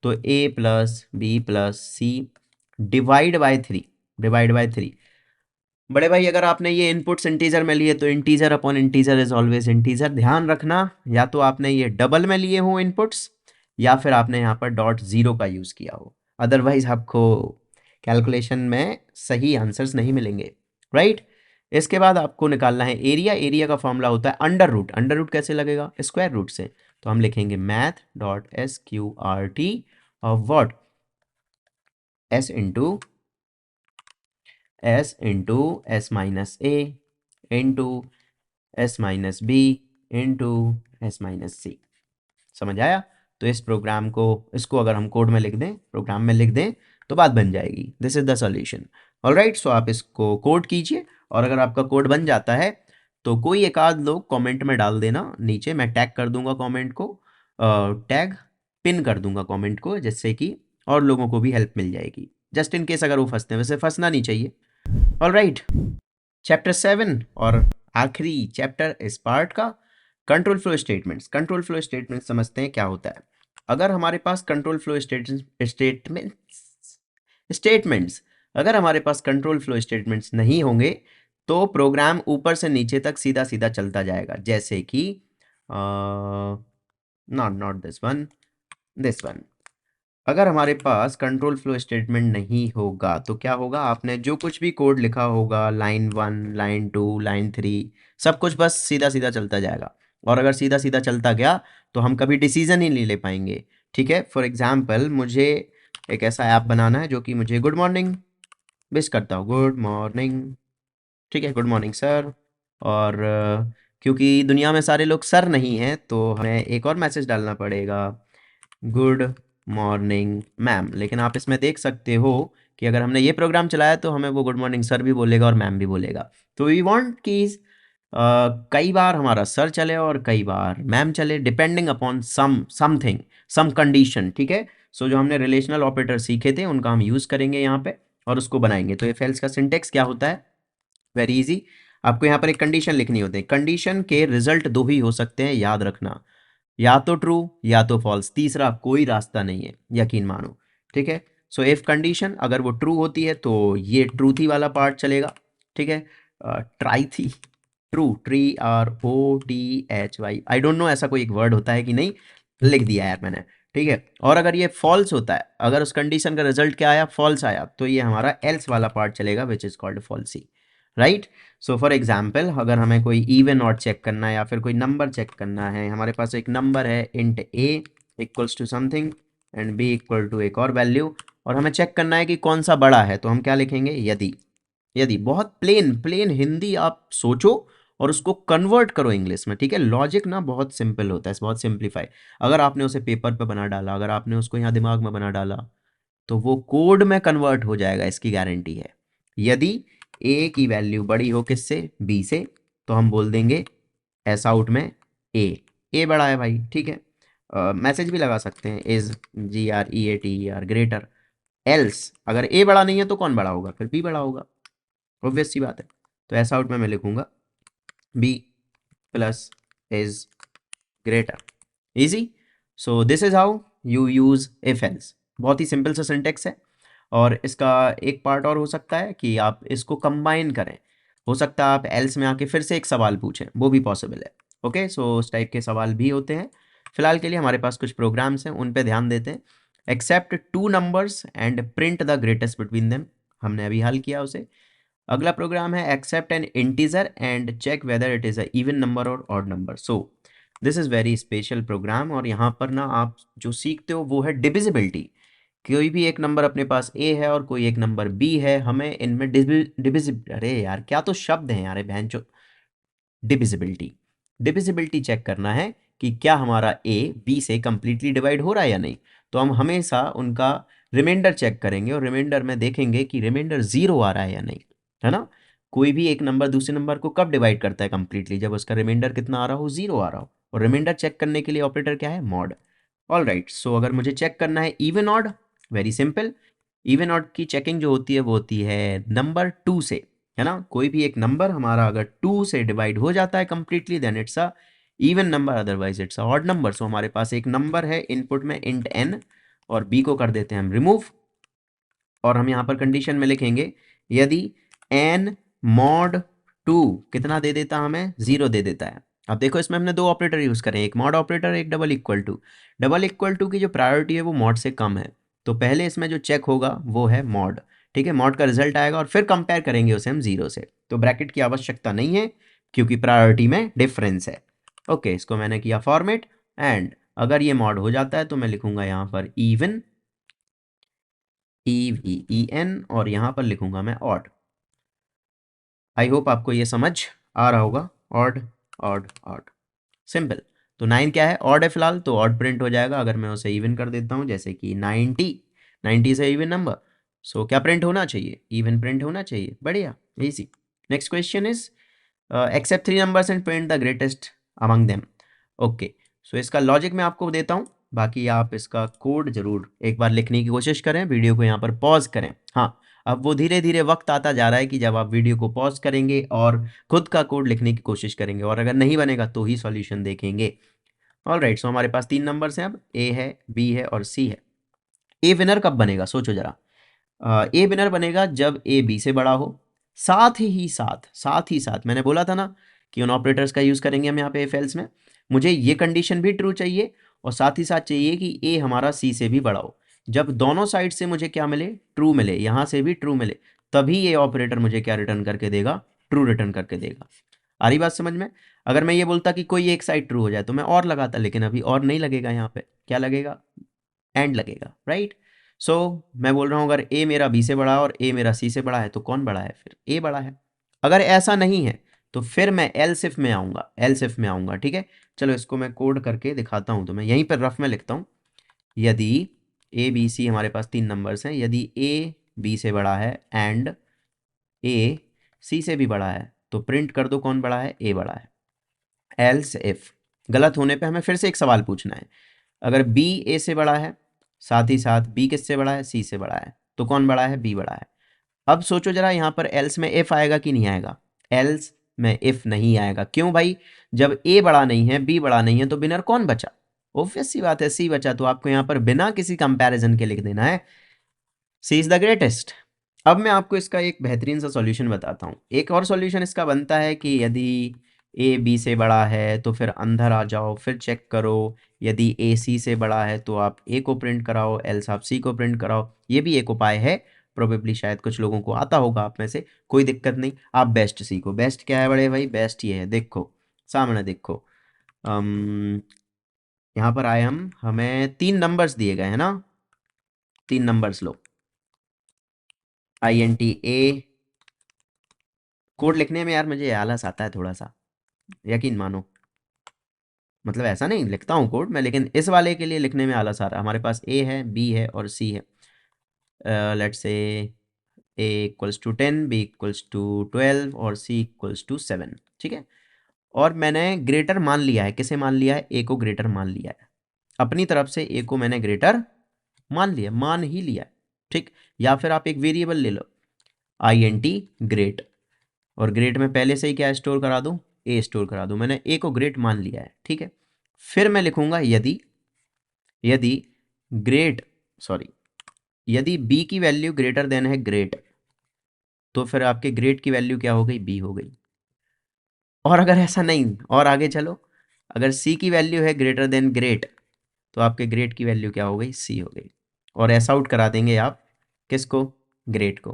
तो A+B+C डिवाइड बाय 3। बड़े भाई अगर आपने ये इनपुट्स इंटीजर में लिए तो integer upon integer is always integer. ध्यान रखना, या तो आपने ये डबल में लिए हो इनपुट्स, या फिर आपने यहाँ पर .0 का यूज़ किया हो, अदरवाइज आपको कैलकुलेशन में सही आंसर्स नहीं मिलेंगे, राइट? इसके बाद आपको निकालना है एरिया। एरिया का फॉर्मूला होता है अंडर रूट। अंडर रूट कैसे लगेगा? स्क्वायर रूट से। तो हम लिखेंगे math dot SQRT of what? S into S minus A into S-B into S-C। समझ आया? तो इस प्रोग्राम को, इसको अगर हम कोड में लिख दें, प्रोग्राम में लिख दें, तो बात बन जाएगी। This is the solution. Alright, so आप इसको कोड कीजिए, और अगर आपका कोड बन जाता है तो कोई एक आध लोग कमेंट में डाल देना नीचे, मैं टैग कर दूंगा कमेंट को, टैग पिन कर दूंगा कमेंट को, जिससे कि और लोगों को भी हेल्प मिल जाएगी, जस्ट इन केस अगर वो फंसते हैं। वैसे फंसना नहीं चाहिए। ऑलराइट, चैप्टर 7 और आखिरी चैप्टर इस पार्ट का, control flow statements. Control flow statement समझते हैं क्या होता है। अगर हमारे पास कंट्रोल फ्लो स्टेटमेंट्स अगर हमारे पास कंट्रोल फ्लो स्टेटमेंट्स नहीं होंगे तो प्रोग्राम ऊपर से नीचे तक सीधा सीधा चलता जाएगा, जैसे कि नॉट दिस वन। अगर हमारे पास कंट्रोल फ्लो स्टेटमेंट नहीं होगा तो क्या होगा? आपने जो कुछ भी कोड लिखा होगा, लाइन 1, लाइन 2, लाइन 3, सब कुछ बस सीधा सीधा चलता जाएगा। और अगर सीधा सीधा चलता गया तो हम कभी डिसीजन ही नहीं ले पाएंगे, ठीक है? फॉर एग्जाम्पल, मुझे एक ऐसा ऐप बनाना है जो कि मुझे गुड मॉर्निंग विश करता हूँ, गुड मॉर्निंग, ठीक है, गुड मॉर्निंग सर। और क्योंकि दुनिया में सारे लोग सर नहीं हैं तो हमें एक और मैसेज डालना पड़ेगा, गुड मॉर्निंग मैम। लेकिन आप इसमें देख सकते हो कि अगर हमने ये प्रोग्राम चलाया तो हमें वो गुड मॉर्निंग सर भी बोलेगा और मैम भी बोलेगा। तो वी वांट कि कई बार हमारा सर चले और कई बार मैम चले, depending upon something, some condition, ठीक है? सो जो हमने रिलेशनल ऑपरेटर सीखे थे उनका हम यूज़ करेंगे यहाँ पे और उसको बनाएंगे। तो इफ एल्स का सिंटेक्स क्या होता है? Very easy. आपको यहाँ पर एक कंडीशन लिखनी होती है। कंडीशन के रिजल्ट दो ही हो सकते हैं, याद रखना, या तो ट्रू या तो फॉल्स, तीसरा कोई रास्ता नहीं है, यकीन मानो, ठीक है? सो इफ कंडीशन अगर वो ट्रू होती है तो ये ट्रूथी वाला पार्ट चलेगा, ठीक है? ट्राई थी, TROTHY, आई डोंट नो ऐसा कोई एक वर्ड होता है कि नहीं, लिख दिया यार मैंने, ठीक है? और अगर ये फॉल्स होता है, अगर उस कंडीशन का रिजल्ट क्या आया, फॉल्स आया, तो ये हमारा एल्स वाला पार्ट चलेगा, which is called falsies, right? So for example, अगर हमें कोई इवन ऑड चेक करना है या फिर कोई नंबर चेक करना है, हमारे पास एक नंबर है int A equals to something and b equal to एक और वैल्यू, और हमें चेक करना है कि कौन सा बड़ा है, तो हम क्या लिखेंगे, यदि। यदि बहुत प्लेन प्लेन हिंदी आप सोचो और उसको कन्वर्ट करो इंग्लिश में, ठीक है। लॉजिक ना बहुत सिंपल होता है, बहुत सिंप्लीफाई। अगर आपने उसे पेपर पे बना डाला, अगर आपने उसको यहाँ दिमाग में बना डाला, तो वो कोड में कन्वर्ट हो जाएगा, इसकी गारंटी है। यदि a की वैल्यू बड़ी हो किससे, b से, तो हम बोल देंगे एस आउट में a बड़ा है भाई, ठीक है। मैसेज भी लगा सकते हैं, इज GREATER ग्रेटर, एल्स अगर a बड़ा नहीं है तो कौन बड़ा होगा, फिर b बड़ा होगा, ऑब्वियस सी बात है। तो एस आउट में मैं लिखूंगा b plus is greater, easy. So this is how you use if else. बहुत ही सिंपल सा सिंटेक्स है। और इसका एक पार्ट और हो सकता है कि आप इसको कंबाइन करें, हो सकता है आप एल्स में आके फिर से एक सवाल पूछें, वो भी पॉसिबल है। ओके, सो उस टाइप के सवाल भी होते हैं। फिलहाल के लिए हमारे पास कुछ प्रोग्राम्स हैं, उन पे ध्यान देते हैं। Accept two numbers and print the greatest between them, हमने अभी हल किया उसे। अगला प्रोग्राम है accept an integer and check whether it is a even number और odd number. So this is very special program, और यहाँ पर ना आप जो सीखते हो वो है डिविजिबिलिटी। कोई भी एक नंबर अपने पास a है और कोई एक नंबर b है, हमें इनमें डिविजिबिलिटी, अरे यार क्या तो शब्द हैं यार, बहनचो, डिविजिबिलिटी। डिविजिबिलिटी चेक करना है कि क्या हमारा a b से कंप्लीटली डिवाइड हो रहा है या नहीं। तो हम हमेशा उनका रिमाइंडर चेक करेंगे और रिमाइंडर में देखेंगे कि रिमाइंडर 0 आ रहा है या नहीं, है ना। कोई भी एक नंबर दूसरे नंबर को कब डिवाइड करता है कंप्लीटली, जब उसका रिमाइंडर कितना आ रहा हो, 0 आ रहा हो। और रिमाइंडर चेक करने के लिए ऑपरेटर क्या है, मॉड। ऑल राइट, सो अगर मुझे चेक करना है even odd, very simple. Even odd की चेकिंग जो होती है वो होती है नंबर 2 से, है ना। कोई भी एक नंबर हमारा अगर 2 से डिवाइड हो जाता है completely, then it's a even number, otherwise it's a odd number. So हमारे पास एक नंबर है इनपुट में इंट n, और b को कर देते हैं हम रिमूव, और हम यहाँ पर कंडीशन में लिखेंगे यदि n मॉड 2 कितना दे देता, हमें 0 दे देता है। अब देखो इसमें हमने दो ऑपरेटर यूज करें, एक मॉड ऑपरेटर, एक double equal to. Double equal to की जो प्रायोरिटी है वो मॉड से कम है, तो पहले इसमें जो चेक होगा वो है मॉड, ठीक है। मॉड का रिजल्ट आएगा और फिर कंपेयर करेंगे उसे हम 0 से। तो ब्रैकेट की आवश्यकता नहीं है क्योंकि प्रायोरिटी में डिफरेंस है। ओके, इसको मैंने किया फॉर्मेट, एंड अगर ये मॉड हो जाता है तो मैं लिखूंगा यहाँ पर इवन, EVEN, और यहाँ पर लिखूंगा मैं ऑड। आई होप आपको ये समझ आ रहा होगा, ऑड ऑड ऑड, सिंपल। तो 9 क्या है, ऑड है फिलहाल, तो ऑड प्रिंट हो जाएगा। अगर मैं उसे इवन कर देता हूँ, जैसे कि 90 से इवन नंबर, सो क्या प्रिंट होना चाहिए, इवन प्रिंट होना चाहिए, बढ़िया, easy. Next question is accept 3 numbers and print the greatest among them. Okay, so इसका लॉजिक मैं आपको देता हूँ, बाकी आप इसका कोड जरूर एक बार लिखने की कोशिश करें, वीडियो को यहाँ पर पॉज करें। हाँ, अब वो धीरे धीरे वक्त आता जा रहा है कि जब आप वीडियो को पॉज करेंगे और खुद का कोड लिखने की कोशिश करेंगे, और अगर नहीं बनेगा तो ही सॉल्यूशन देखेंगे। ऑल राइट, सो हमारे पास 3 नंबर्स हैं, अब ए है, बी है और सी है। ए विनर कब बनेगा, सोचो जरा। ए विनर बनेगा जब ए बी से बड़ा हो, साथ ही साथ मैंने बोला था ना कि उन ऑपरेटर्स का यूज़ करेंगे हम यहाँ पे इफ एल्स में। मुझे ये कंडीशन भी ट्रू चाहिए, और साथ ही साथ चाहिए कि ए हमारा सी से भी बड़ा हो। जब दोनों साइड से मुझे क्या मिले, ट्रू मिले, यहाँ से भी ट्रू मिले, तभी ये ऑपरेटर मुझे क्या रिटर्न करके देगा, ट्रू रिटर्न करके देगा। आ रही बात समझ में। अगर मैं ये बोलता कि कोई एक साइड ट्रू हो जाए तो मैं और लगाता, लेकिन अभी और नहीं लगेगा, यहाँ पे क्या लगेगा, एंड लगेगा, राइट। सो मैं बोल रहा हूँ अगर ए मेरा बी से बड़ा है और ए मेरा सी से बड़ा है तो कौन बड़ा है, फिर ए बड़ा है। अगर ऐसा नहीं है तो फिर मैं एल्स इफ में आऊँगा, एल्स इफ में आऊँगा, ठीक है। चलो इसको मैं कोड करके दिखाता हूँ, तो मैं यहीं पर रफ में लिखता हूँ। यदि ए बी सी, हमारे पास 3 नंबर्स हैं, यदि ए बी से बड़ा है एंड ए सी से भी बड़ा है, तो प्रिंट कर दो कौन बड़ा है, ए बड़ा है। एल्स इफ गलत होने पे हमें फिर से एक सवाल पूछना है। अगर बी ए से बड़ा है, साथ ही साथ बी किससे बड़ा है, सी से बड़ा है, तो कौन बड़ा है, बी बड़ा है। अब सोचो जरा, यहाँ पर एल्स में इफ आएगा कि नहीं आएगा, एल्स में इफ नहीं आएगा। क्यों भाई, जब ए बड़ा नहीं है, बी बड़ा नहीं है, तो विनर कौन बचा, ऑब्वियस सी बात है, सी बचा। तो आपको यहाँ पर बिना किसी कंपैरिजन के लिख देना है सी इज द ग्रेटेस्ट। अब मैं आपको इसका एक बेहतरीन सा सॉल्यूशन बताता हूँ। एक और सॉल्यूशन इसका बनता है कि यदि ए बी से बड़ा है तो फिर अंदर आ जाओ, फिर चेक करो, यदि ए सी से बड़ा है तो आप ए को प्रिंट कराओ, एल्स आप सी को प्रिंट कराओ। ये भी एक उपाय है, प्रोबेबली शायद कुछ लोगों को आता होगा आप में से, कोई दिक्कत नहीं, आप बेस्ट सीखो। बेस्ट क्या है बड़े भाई, बेस्ट ये है, देखो सामने देखो, यहाँ पर आए हमें 3 नंबर्स दिए गए हैं ना, 3 नंबर्स लो, INTA। कोड लिखने में यार मुझे आलस आता है थोड़ा सा, यकीन मानो। मतलब ऐसा नहीं लिखता हूँ कोड मैं, लेकिन इस वाले के लिए लिखने में आलस आ रहा है। हमारे पास A है, B है और C है। Let's say A equals to 10, B equals to 12 और C इक्वल्स टू 7। ठीक है, और मैंने ग्रेटर मान लिया है। किसे मान लिया है? A को ग्रेटर मान लिया है। अपनी तरफ से A को मैंने ग्रेटर मान लिया, मान ही लिया है। ठीक, या फिर आप एक वेरिएबल ले लो, INT ग्रेट, और ग्रेट में पहले से ही क्या स्टोर करा दूं? A स्टोर करा दूं। मैंने A को ग्रेट मान लिया है। ठीक है, फिर मैं लिखूंगा यदि यदि ग्रेट सॉरी यदि B की वैल्यू ग्रेटर देन है ग्रेट, तो फिर आपके ग्रेट की वैल्यू क्या हो गई? B हो गई। और अगर ऐसा नहीं, और आगे चलो, अगर C की वैल्यू है ग्रेटर देन ग्रेट, तो आपके ग्रेट की वैल्यू क्या हो गई? C हो गई। और ऐसा आउट करा देंगे आप किसको? ग्रेट को।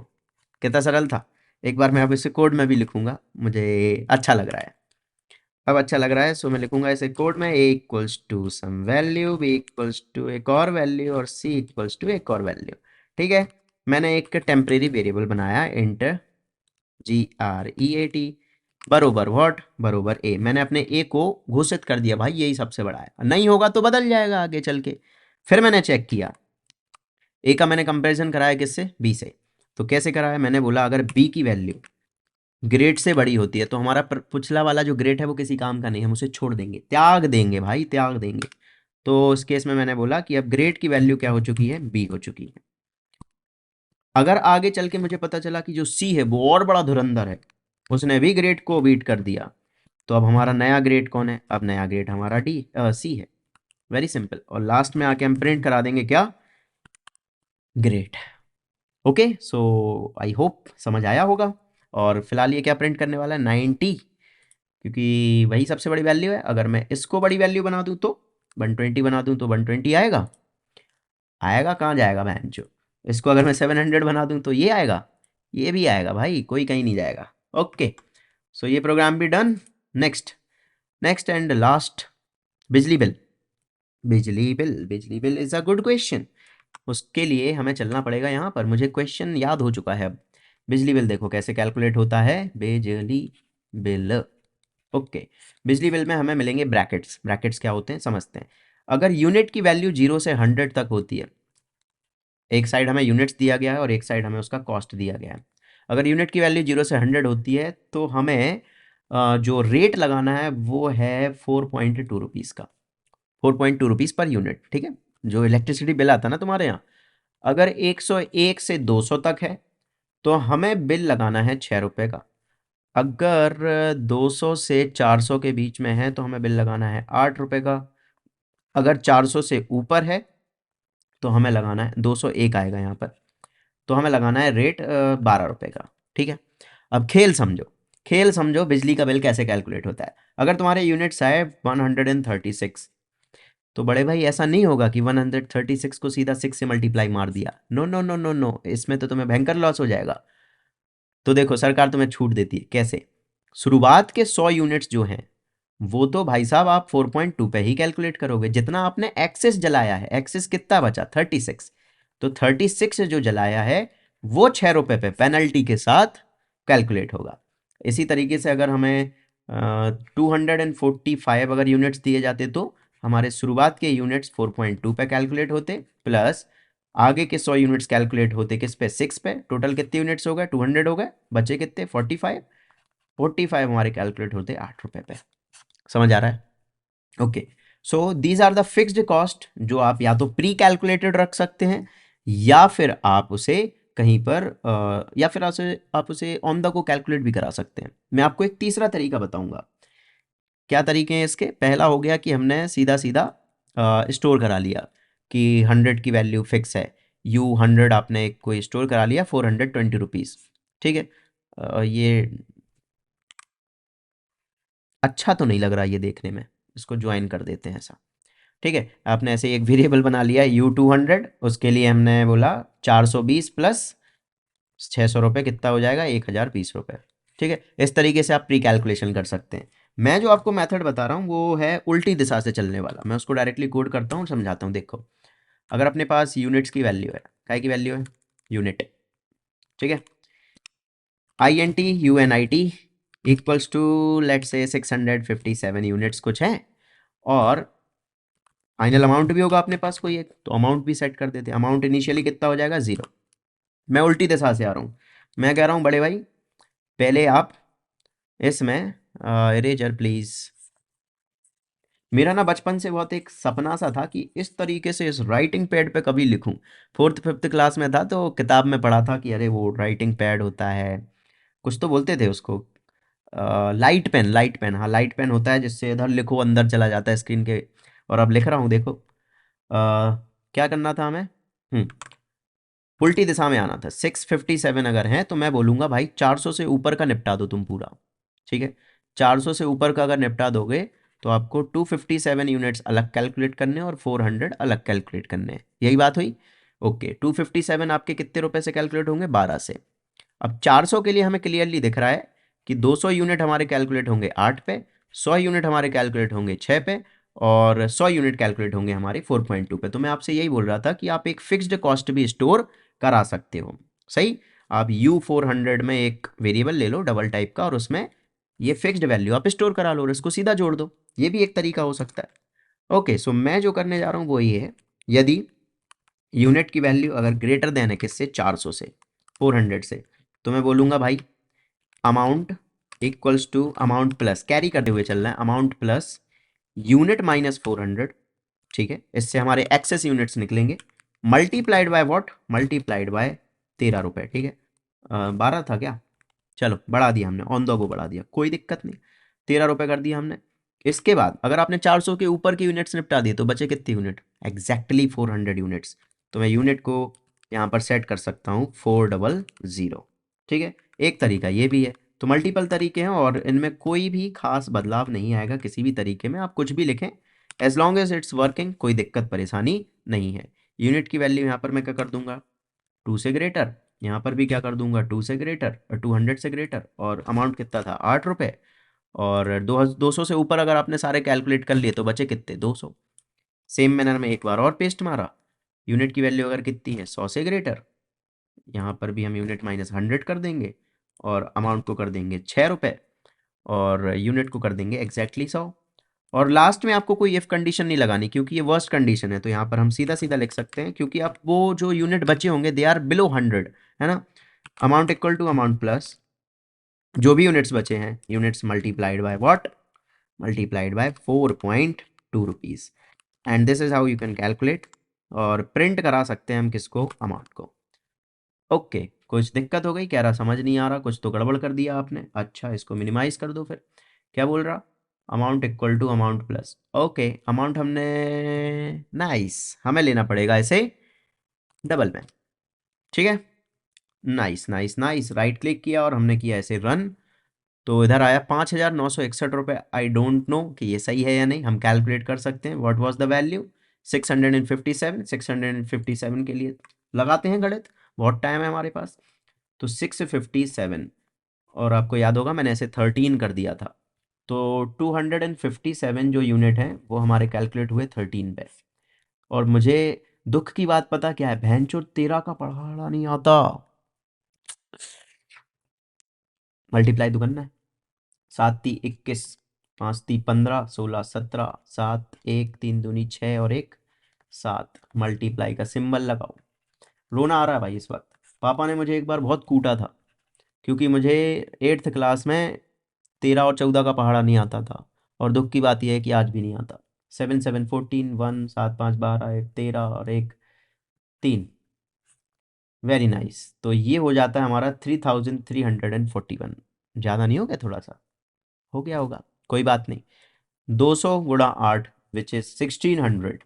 कितना सरल था। एक बार मैं अब इसे कोड में भी लिखूंगा, मुझे अच्छा लग रहा है। अब अच्छा लग रहा है, सो मैं लिखूंगा इसे कोड में, A equals to some value, B equals to एक और वैल्यू और C इक्वल्स टू एक और वैल्यू। ठीक है, मैंने एक टेम्परेरी वेरिएबल बनाया, इंट GREAT बरोबर व्हाट? बरोबर A। मैंने अपने A को घोषित कर दिया, भाई यही सबसे बड़ा है, नहीं होगा तो बदल जाएगा आगे चल के। फिर मैंने चेक किया, A का मैंने कंपैरिजन कराया किससे? B से। तो कैसे कराया? मैंने बोला अगर B की वैल्यू ग्रेड से बड़ी होती है तो हमारा पिछला वाला जो ग्रेड है वो किसी काम का नहीं, हम उसे छोड़ देंगे, त्याग देंगे भाई, त्याग देंगे। तो उस केस में मैंने बोला कि अब ग्रेड की वैल्यू क्या हो चुकी है? B हो चुकी है। अगर आगे चल के मुझे पता चला कि जो C है वो और बड़ा धुरंधर है, उसने भी ग्रेड को बीट कर दिया, तो अब हमारा नया ग्रेड कौन है? अब नया ग्रेड हमारा C है। Very simple. और लास्ट में आके हम प्रिंट करा देंगे क्या? Grade. Okay, so I hope समझ आया होगा। और फिलहाल ये क्या प्रिंट करने वाला है? 90, क्योंकि वही सबसे बड़ी वैल्यू है। अगर मैं इसको बड़ी वैल्यू बना दूं तो 120 बना दूं तो 120 आएगा। आएगा कहाँ जाएगा बहन चो। इसको अगर मैं 700 बना दूं तो ये आएगा, ये भी आएगा भाई, कोई कहीं नहीं जाएगा। ओके, सो ये प्रोग्राम भी done. Next, next and last, बिजली बिल। बिजली bill is a good question. उसके लिए हमें चलना पड़ेगा यहाँ पर, मुझे क्वेश्चन याद हो चुका है अब। बिजली बिल देखो कैसे कैलकुलेट होता है, बिजली बिल। ओके, बिजली बिल में हमें मिलेंगे ब्रैकेट्स। ब्रैकेट्स क्या होते हैं समझते हैं। अगर यूनिट की वैल्यू 0 से 100 तक होती है, एक साइड हमें यूनिट्स दिया गया है और एक साइड हमें उसका कॉस्ट दिया गया है। अगर यूनिट की वैल्यू 0 से 100 होती है तो हमें जो रेट लगाना है वो है 4.2 रुपीज़ का, 4.2 रुपीज़ पर यूनिट। ठीक है, जो इलेक्ट्रिसिटी बिल आता है ना तुम्हारे यहाँ, अगर 101 से 200 तक है तो हमें बिल लगाना है 6 रुपये का। अगर 200 से 400 के बीच में है तो हमें बिल लगाना है 8 रुपये का। अगर 400 से ऊपर है तो हमें लगाना है 201 आएगा यहाँ पर, तो हमें लगाना है रेट 12 रुपये का। ठीक है, अब खेल समझो, खेल समझो बिजली का बिल कैसे कैलकुलेट होता है। अगर तुम्हारे यूनिट्स आए 136, तो बड़े भाई ऐसा नहीं होगा कि 136 को सीधा 6 से मल्टीप्लाई मार दिया। No no no no no, इसमें तो तुम्हें भयंकर लॉस हो जाएगा। तो देखो सरकार तुम्हें छूट देती है कैसे। शुरुआत के 100 यूनिट्स जो हैं वो तो भाई साहब आप 4.2 पे ही कैलकुलेट करोगे। जितना आपने एक्सेस जलाया है, एक्सेस कितना बचा? 36, तो 36 जो जलाया है वो 6 रुपये पे पेनल्टी के साथ कैलकुलेट होगा। इसी तरीके से अगर हमें 245 अगर यूनिट्स दिए जाते तो हमारे शुरुआत के यूनिट्स 4.2 पे कैलकुलेट होते, प्लस आगे के 100 यूनिट्स कैलकुलेट होते किस पे? 6 पे। टोटल कितने यूनिट्स हो गए? 200 हो गए, बचे कितने? 45। 45 हमारे कैलकुलेट होते 8 रुपये पे। समझ आ रहा है? Okay, so these are the fixed cost जो आप या तो प्री कैलकुलेटेड रख सकते हैं या फिर आप उसे कहीं पर या फिर आप उसे ऑन द को कैलकुलेट भी करा सकते हैं। मैं आपको एक तीसरा तरीका बताऊंगा। क्या तरीके हैं इसके? पहला हो गया कि हमने सीधा सीधा स्टोर करा लिया कि 100 की वैल्यू फिक्स है, U100 आपने कोई स्टोर करा लिया 420 रुपीज़। ठीक है, ये अच्छा तो नहीं लग रहा ये देखने में, इसको ज्वाइन कर देते हैं ऐसा। ठीक है, आपने ऐसे एक वेरिएबल बना लिया U200, उसके लिए हमने बोला 420 प्लस 600 रुपये कितना हो जाएगा? 1020 रुपये। ठीक है, इस तरीके से आप प्री कैलकुलेशन कर सकते हैं। मैं जो आपको मेथड बता रहा हूँ वो है उल्टी दिशा से चलने वाला। मैं उसको डायरेक्टली कोड करता हूँ, समझाता हूँ। देखो, अगर अपने पास यूनिट्स की वैल्यू है, काय की वैल्यू है, यूनिट, ठीक है, INT equals to let's say 657 units कुछ है, और फाइनल अमाउंट भी होगा अपने पास कोई एक, तो अमाउंट भी सेट कर देते हैं। अमाउंट इनिशियली कितना हो जाएगा, 0। मैं उल्टी दिशा से आ रहा हूँ। मैं कह रहा हूँ बड़े भाई, पहले आप इसमें इरेजर प्लीज, मेरा ना बचपन से बहुत एक सपना सा था कि इस तरीके से इस राइटिंग पैड पे कभी लिखूं। फोर्थ फिफ्थ क्लास में था तो किताब में पढ़ा था कि अरे वो राइटिंग पैड होता है, कुछ तो बोलते थे उसको, लाइट पेन, लाइट पेन, हाँ लाइट पेन होता है, जिससे इधर लिखो अंदर चला जाता है स्क्रीन के। और अब लिख रहा हूँ, देखो क्या करना था हमें, उल्टी दिशा में आना था। 657 अगर है तो मैं बोलूँगा भाई 400 से ऊपर का निपटा दो तुम पूरा, ठीक है। 400 से ऊपर का अगर निपटा दोगे तो आपको 257 यूनिट्स अलग कैलकुलेट करने और 400 अलग कैलकुलेट करने, यही बात हुई। ओके, 257 आपके कितने रुपए से कैलकुलेट होंगे, 12 से। अब 400 के लिए हमें क्लियरली दिख रहा है कि 200 यूनिट हमारे कैलकुलेट होंगे 8 पे, 100 यूनिट हमारे कैलकुलेट होंगे 6 पे, और 100 यूनिट कैलकुलेट होंगे हमारे 4.2 पे। तो मैं आपसे यही बोल रहा था कि आप एक फिक्स्ड कॉस्ट भी स्टोर करा सकते हो, सही। आप U400 में एक वेरिएबल ले लो डबल टाइप का, और उसमें ये फिक्स्ड वैल्यू आप स्टोर करा लो और इसको सीधा जोड़ दो, ये भी एक तरीका हो सकता है। ओके, सो मैं जो करने जा रहा हूँ वो ये है, यदि यूनिट की वैल्यू अगर ग्रेटर देन है किससे, 400 से, 400 से, तो मैं बोलूँगा भाई amount equals to amount plus, carry करते हुए चलना है, अमाउंट प्लस यूनिट माइनस 400, ठीक है। इससे हमारे एक्सेस यूनिट्स निकलेंगे, multiplied by what, multiplied bye 13 रुपये, ठीक है। 12 था क्या, चलो बढ़ा दिया हमने, ऑन द गो बढ़ा दिया, कोई दिक्कत नहीं, 13 रुपये कर दिया हमने। इसके बाद अगर आपने 400 के ऊपर की यूनिट्स निपटा दिए तो बचे कितनी यूनिट, एग्जैक्टली 400 यूनिट्स। तो मैं यूनिट को यहाँ पर सेट कर सकता हूँ 400, ठीक है। एक तरीका ये भी है। तो मल्टीपल तरीके हैं और इनमें कोई भी खास बदलाव नहीं आएगा किसी भी तरीके में, आप कुछ भी लिखें as long as it's working, कोई दिक्कत परेशानी नहीं है। यूनिट की वैल्यू यहाँ पर मैं क्या कर दूंगा, 2 से ग्रेटर, यहाँ पर भी क्या कर दूंगा, 2 से ग्रेटर, 200 से ग्रेटर, और अमाउंट कितना था, 8 रुपये। और 200 से ऊपर अगर आपने सारे कैलकुलेट कर लिए तो बचे कितने, 200। सेम मैनर में एक बार और पेस्ट मारा, यूनिट की वैल्यू अगर कितनी है, 100 से ग्रेटर, यहाँ पर भी हम यूनिट माइनस 100 कर देंगे, और अमाउंट को कर देंगे 6 रुपये, और यूनिट को कर देंगे एग्जैक्टली 100। और लास्ट में आपको कोई इफ कंडीशन नहीं लगानी क्योंकि ये वर्स्ट कंडीशन है, तो यहाँ पर हम सीधा सीधा लिख सकते हैं, क्योंकि आप वो जो यूनिट बचे होंगे दे आर बिलो 100, है ना। Amount equal to amount plus जो भी यूनिट्स बचे हैं, units multiplied by what, multiplied by 4.2 rupees, and this is how you can calculate. और प्रिंट करा सकते हैं हम किसको, अमाउंट को। ओके, कुछ दिक्कत हो गई, कह रहा समझ नहीं आ रहा, कुछ तो गड़बड़ कर दिया आपने। अच्छा, इसको मिनिमाइज कर दो फिर, क्या बोल रहा, amount equal to amount plus, okay, amount हमने, नाइस, हमें लेना पड़ेगा इसे डबल में, ठीक है। Nice nice nice, right click किया और हमने किया ऐसे रन, तो इधर आया 5,961 रुपये। आई डोंट नो कि ये सही है या नहीं, हम कैलकुलेट कर सकते हैं। व्हाट वाज द वैल्यू, 657, 657 के लिए लगाते हैं गणित, बहुत टाइम है हमारे पास। तो 657, और आपको याद होगा मैंने ऐसे 13 कर दिया था, तो 257 जो यूनिट है वो हमारे कैलकुलेट हुए 13 पे। और मुझे दुख की बात पता क्या है, भैंचोद 13 का पढ़ाना नहीं आता, मल्टीप्लाई तो करना है, 7×3 = 21, 5×3 = 15, 16×17, 7, 1, 3 दूनी 6 और 1 7, मल्टीप्लाई का सिंबल लगाओ। रोना आ रहा है भाई इस वक्त, पापा ने मुझे एक बार बहुत कूटा था क्योंकि मुझे 8th क्लास में 13 और 14 का पहाड़ा नहीं आता था, और दुख की बात यह है कि आज भी नहीं आता। 7 7 14, 1 7 5 12, 1 13 और 1 3, वेरी नाइस। तो ये हो जाता है हमारा 3,341, ज़्यादा नहीं हो गया, थोड़ा सा हो गया होगा, कोई बात नहीं। 200 गुणा 8 विच इज 1600,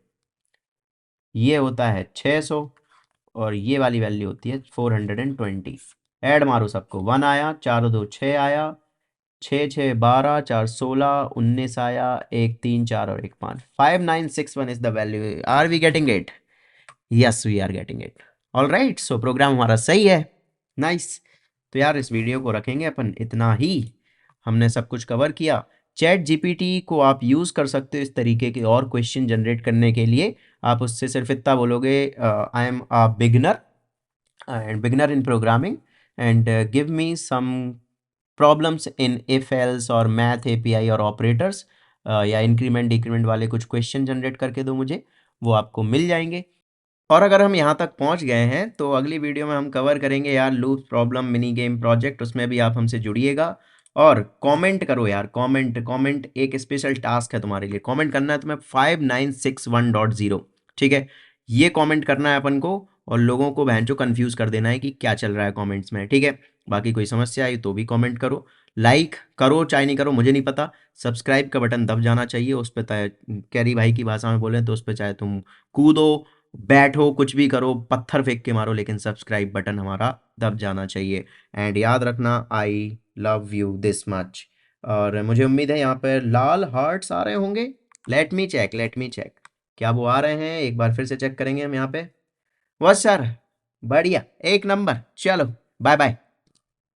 ये होता है 600, और ये वाली वैल्यू होती है 420। ऐड मारो सबको, 1 आया, 4 2 6 आया, 6 6 12, 4 16, 19 आया, 1 3 4 और 1 5, 5961 is the value. Are we getting it, yes we are getting it. All right, so program हमारा सही है, नाइस। तो यार इस वीडियो को रखेंगे अपन इतना ही, हमने सब कुछ कवर किया। चैट जीपीटी को आप यूज़ कर सकते हो इस तरीके के और क्वेश्चन जनरेट करने के लिए। आप उससे सिर्फ इतना बोलोगे, I am a beginner and beginner in programming and give me some problems in if else और math API और operators, या इंक्रीमेंट डिक्रीमेंट वाले कुछ क्वेश्चन जनरेट करके दो मुझे, वो आपको मिल जाएंगे। और अगर हम यहाँ तक पहुँच गए हैं तो अगली वीडियो में हम कवर करेंगे यार loop problem mini game project, उसमें भी आप हमसे जुड़िएगा। और कमेंट करो यार, कमेंट कमेंट एक स्पेशल टास्क है तुम्हारे लिए, कमेंट करना है तुम्हें 5961.0, ठीक है। ये कमेंट करना है अपन को और लोगों को भैंचो कंफ्यूज कर देना है कि क्या चल रहा है कमेंट्स में, ठीक है। बाकी कोई समस्या आई तो भी कमेंट करो, लाइक करो चाहे नहीं करो मुझे नहीं पता, सब्सक्राइब का बटन दब जाना चाहिए उस पर, कैरी भाई की भाषा में बोलें तो उस पर चाहे तुम कूदो बैठो कुछ भी करो, पत्थर फेंक के मारो, लेकिन सब्सक्राइब बटन हमारा दब जाना चाहिए। एंड याद रखना, I love you this much. और मुझे उम्मीद है यहाँ पर लाल हार्ट्स आ रहे होंगे। लेट मी चेक क्या वो आ रहे हैं, एक बार फिर से चेक करेंगे हम यहाँ पे। बस सर, बढ़िया, एक नंबर, चलो बाय बाय।